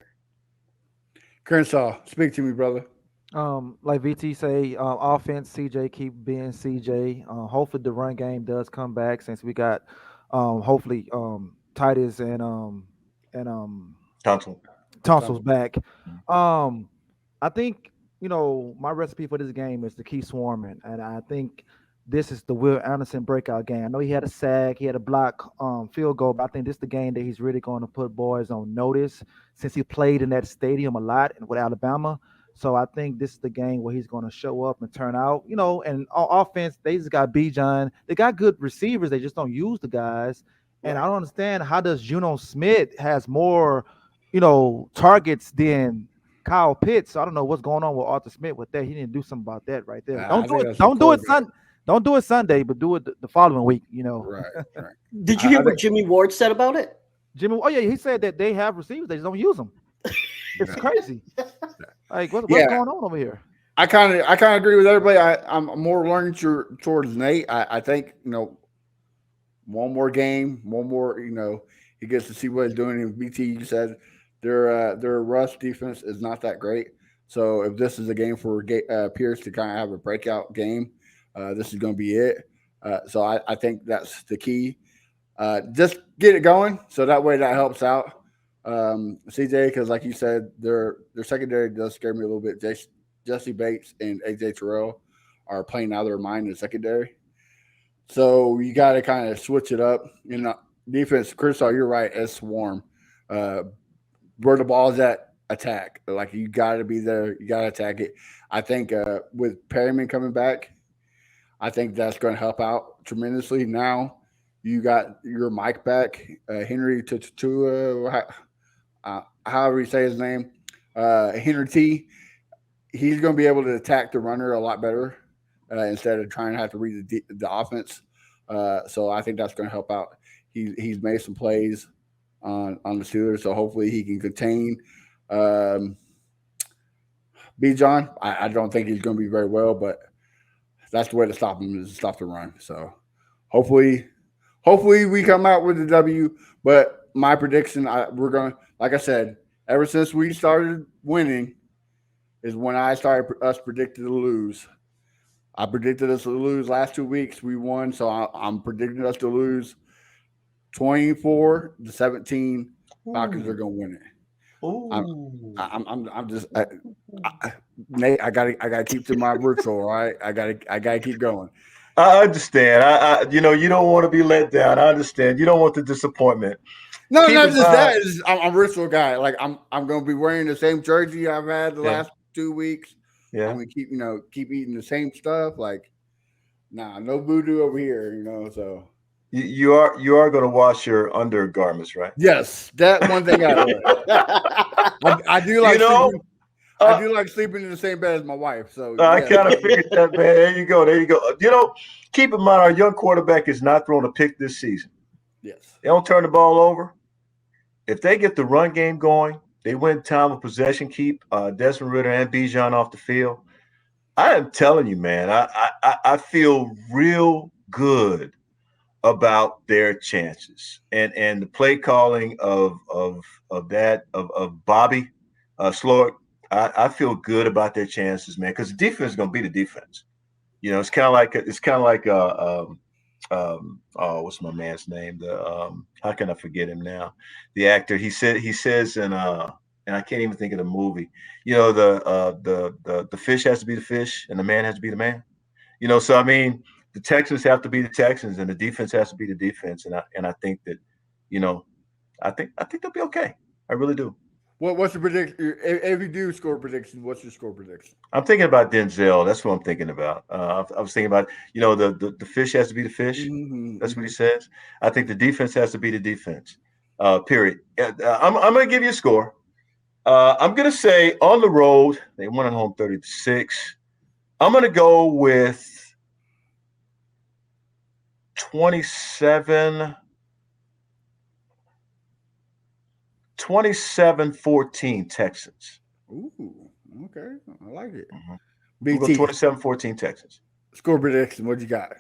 Kershaw, speak to me, brother. Like VT say, offense, CJ keep being CJ. Hopefully the run game does come back since we got hopefully Titus and Tunsil's back. I think my recipe for this game is to keep swarming, and I think this is the Will Anderson breakout game. I know he had a sack, he had a block field goal, but I think this is the game that he's really going to put boys on notice since he played in that stadium a lot with Alabama. So I think this is the game where he's going to show up and turn out, and on offense, they just got Bijan. They got good receivers. They just don't use the guys. And I don't understand, how does Juno Smith has more, targets than Kyle Pitts. So I don't know what's going on with Arthur Smith with that. He didn't do something about that right there. Don't do it Sunday, but do it the following week, Right. Did you hear what Jimmy Ward said about it? He said that they have receivers, they just don't use them. It's crazy. Like what's going on over here? I kind of agree with everybody. I'm more learning towards Nate. I think one more game, he gets to see what he's doing. And BT, you said their rush defense is not that great. So if this is a game for Pierce to kind of have a breakout game, this is going to be it. So I think that's the key. Just get it going, so that way that helps out CJ, because like you said, their secondary does scare me a little bit. Jesse Bates and AJ Terrell are playing out of their mind in the secondary. So you got to kind of switch it up. Defense, Chris, you're right, it's swarm. Where the ball is at, attack. Like you got to be there. You got to attack it. I think with Perryman coming back, I think that's going to help out tremendously. Now you got your Mike back, Henry Tutua, however you say his name, Henry T. He's going to be able to attack the runner a lot better instead of trying to have to read the offense. So I think that's going to help out. He's made some plays on the Steelers, so hopefully he can contain Bijan. I don't think he's going to be very well, but that's the way to stop him, is to stop the run. So hopefully we come out with the W. But my prediction, we're going to, like I said, ever since we started winning is when I started us predicted to lose. I predicted us to lose last 2 weeks. We won, so I'm predicting us to lose 24-17. Falcons are going to win it. I'm just Nate. I gotta keep to my ritual, right? I gotta keep going. I understand. You don't want to be let down. I understand. You don't want the disappointment. No, not just that. I'm a ritual guy. Like I'm gonna be wearing the same jersey I've had the last 2 weeks. Yeah. I'm gonna keep eating the same stuff. Like, no voodoo over here. So. You are going to wash your undergarments, right? Yes, that one thing I do. I do like I do like sleeping in the same bed as my wife. So I kind of figured that, man. There you go. Keep in mind, our young quarterback is not throwing a pick this season. Yes, they don't turn the ball over. If they get the run game going, they win time of possession, keep Desmond Ridder and Bijan off the field. I am telling you, man, I feel real good about their chances, and the play calling of Bobby Slork. I feel good about their chances, man, because the defense is going to be the defense. It's kind of like what's my man's name? How can I forget him now? The actor. He says and I can't even think of the movie. The fish has to be the fish, and the man has to be the man. So I mean, the Texans have to be the Texans, and the defense has to be the defense. And I think that, I think they'll be okay. I really do. What's the prediction? If you do score prediction, what's your score prediction? I'm thinking about Denzel. That's what I'm thinking about. I was thinking about, the fish has to be the fish. Mm-hmm. That's what he says. I think the defense has to be the defense. Period. I'm going to give you a score. I'm going to say on the road, they won at home 30-6. I'm going to go with 27-14 Texans. Ooh, okay. I like it. Mm-hmm. BT. 27-14 Texans. Score prediction, what you got?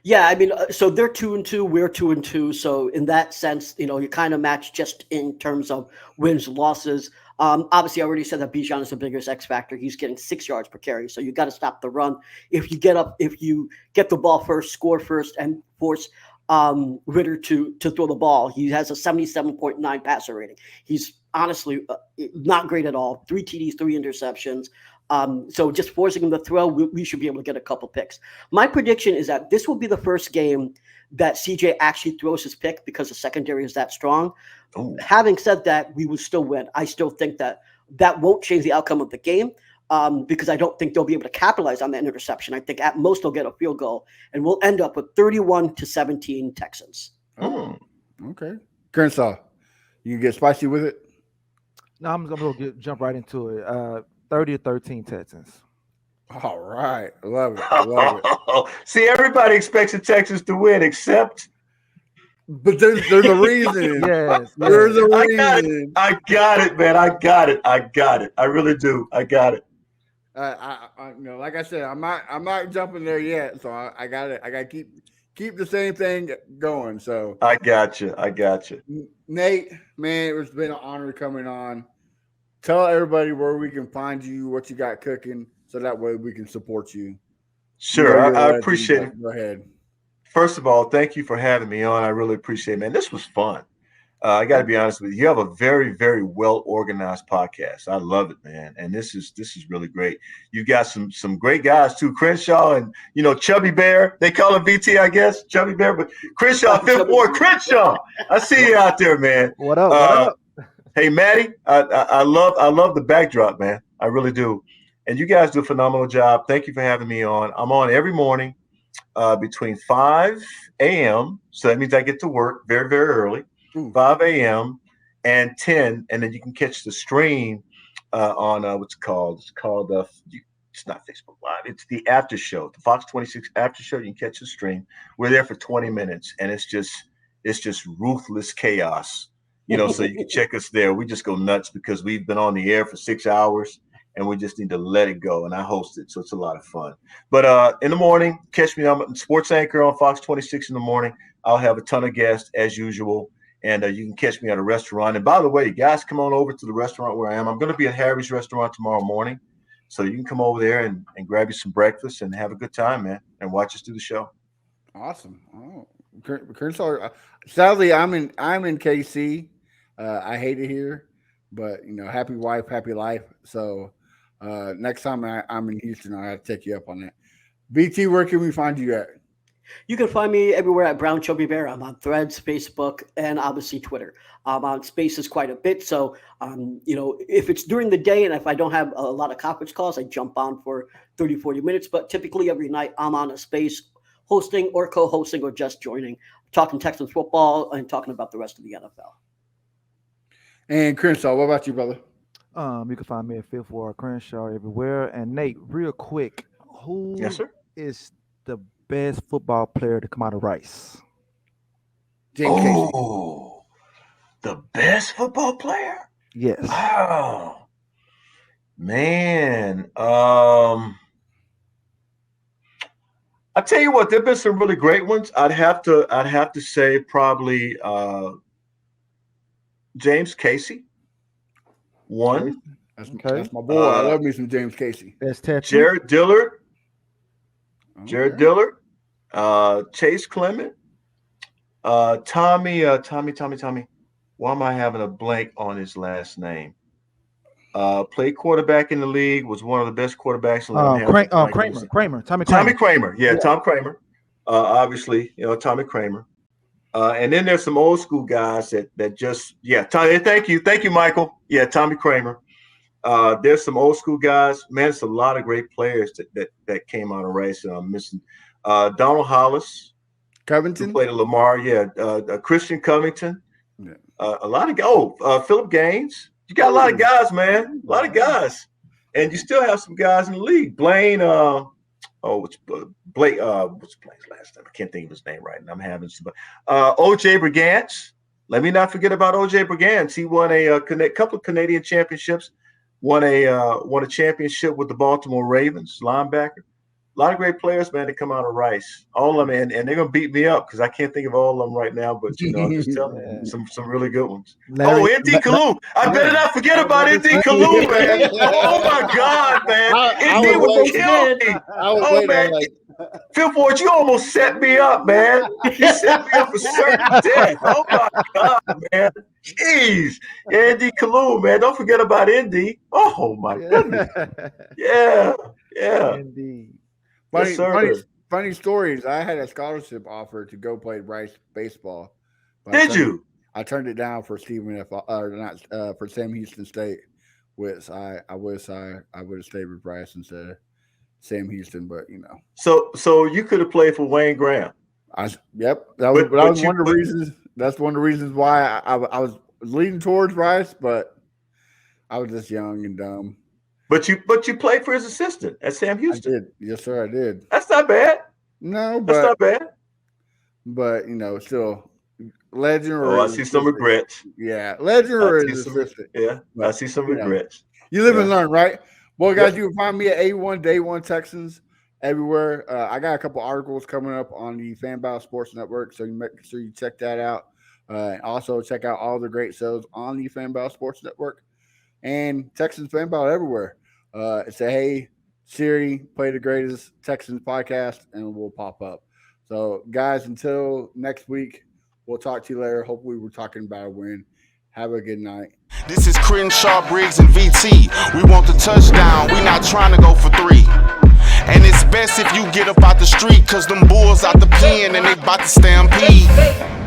Yeah, I mean, so they're 2-2, we're 2-2. So in that sense, you kind of match just in terms of wins, losses. Obviously, I already said that Bijan is the biggest X factor. He's getting 6 yards per carry, so you got to stop the run. If you get the ball first, score first, and force Ridder to throw the ball, he has a 77.9 passer rating. He's honestly not great at all. 3 TDs, 3 interceptions. So just forcing him to throw, we should be able to get a couple picks. My prediction is that this will be the first game that CJ actually throws his pick because the secondary is that strong. Ooh. Having said that, we will still win. I still think that won't change the outcome of the game because I don't think they'll be able to capitalize on that interception. I think at most they'll get a field goal, and we'll end up with 31-17 Texans. Oh, okay. Crenshaw, you get spicy with it? No, I'm going to jump right into it. 30-13 Texans. All right. Love it. Love it. See, everybody expects the Texans to win, except. But there's a reason. Yes. There's a reason. I got it, man. I got it. I really do. I got it. Like I said, I'm not jumping there yet. So I got it. I got to keep the same thing going. So I got you. Nate, man, it's been an honor coming on. Tell everybody where we can find you, what you got cooking, so that way we can support you. Sure, I appreciate it. Go ahead. First of all, thank you for having me on. I really appreciate it, man. This was fun. I got to be honest with you. You have a very, very well organized podcast. I love it, man. And this is really great. You got some great guys too, Crenshaw and Chubby Bear. They call him VT, I guess, Chubby Bear. But Crenshaw, fifth ward, Crenshaw. I see you out there, man. What up? What up? Hey, Maddie, I love the backdrop, man. I really do. And you guys do a phenomenal job. Thank you for having me on. I'm on every morning between 5 a.m. So that means I get to work very, very early, 5 a.m. and 10. And then you can catch the stream on what's it called? It's not Facebook Live. It's the after show, the Fox 26 after show. You can catch the stream. We're there for 20 minutes, and it's just ruthless chaos. So you can check us there. We just go nuts because we've been on the air for 6 hours and we just need to let it go. And I host it, so it's a lot of fun. But in the morning, catch me. I'm a sports anchor on Fox 26 in the morning. I'll have a ton of guests as usual. And you can catch me at a restaurant. And by the way, guys, come on over to the restaurant where I am. I'm going to be at Harry's restaurant tomorrow morning. So you can come over there and grab you some breakfast and have a good time, man, and watch us do the show. Awesome. Oh, Crenshaw. Sadly, I'm in KC. I hate it here, but happy wife, happy life. So next time I'm in Houston, I have to take you up on that. BT, where can we find you at? You can find me everywhere at Brown Chubby Bear. I'm on Threads, Facebook, and obviously Twitter. I'm on Spaces quite a bit. So, if it's during the day and if I don't have a lot of conference calls, I jump on for 30, 40 minutes. But typically every night I'm on a space hosting or co-hosting or just joining, talking Texans football and talking about the rest of the NFL. And Crenshaw, what about you, brother? You can find me at Fifth Ward Crenshaw everywhere. And Nate, real quick, who is the best football player to come out of Rice? James Casey. The best football player? Yes. Oh, man. I tell you what, there've been some really great ones. I'd have to say probably James Casey. One. That's my boy. I love me some James Casey. Best tattoo. Jared Dillard. Okay. Jared Dillard. Chase Clement. Tommy. Why am I having a blank on his last name? Played quarterback in the league, was one of the best quarterbacks in the league. Kramer. Tommy Kramer. Yeah, Tom Kramer. Obviously, Tommy Kramer. And then there's some old school guys that just, thank you, Michael. Yeah, Tommy Kramer. There's some old school guys. Man, it's a lot of great players that came out of Rice. And I'm missing Donald Hollis. Covington. Who played at Lamar. Yeah, Christian Covington. Yeah. A lot of Philip Gaines. You got a lot of guys, man. A lot of guys. And you still have some guys in the league. Blaine, what's Blake's last name? I can't think of his name right now. I'm having some. OJ Brigance. Let me not forget about OJ Brigance. He won a couple of Canadian championships. Won a championship with the Baltimore Ravens, linebacker. A lot of great players, man, that come out of Rice. All of them, and they're gonna beat me up because I can't think of all of them right now. But I'm just telling you, some really good ones. ND Kalu. I better not forget about ND Kalu, man. Oh my God, man. ND would kill me. Phil Ford, you almost set me up, man. You set me up for certain death. Oh my God, man. Jeez. Andy Kalu, man. Don't forget about Indy. Oh my goodness. Yeah. Indeed. Funny stories. I had a scholarship offer to go play Rice baseball. Did you? I turned it down for for Sam Houston State. Which I wish I would have stayed with Rice instead of Sam Houston, but So you could have played for Wayne Graham. That was one of the reasons. That's one of the reasons why I was leaning towards Rice, but I was just young and dumb. But you played for his assistant at Sam Houston. I did. Yes, sir, I did. That's not bad. No, that's not bad. But still legend. I see some regrets. Yeah, legend or his assistant. Yeah, but I see some regrets. You live and learn, right? Well, guys, you can find me at A1 Day One Texans everywhere. I got a couple articles coming up on the Fanbow Sports Network, so you make sure you check that out. And also check out all the great shows on the Fanbow Sports Network and Texans Fanbow everywhere. Say, hey, Siri, play the greatest Texans podcast, and we'll pop up. So, guys, until next week, we'll talk to you later. Hopefully, we're talking about a win. Have a good night. This is Crenshaw, Briggs, and VT. We want the touchdown. We not trying to go for 3. And it's best if you get up out the street, cause them bulls out the pen and they about to stampede.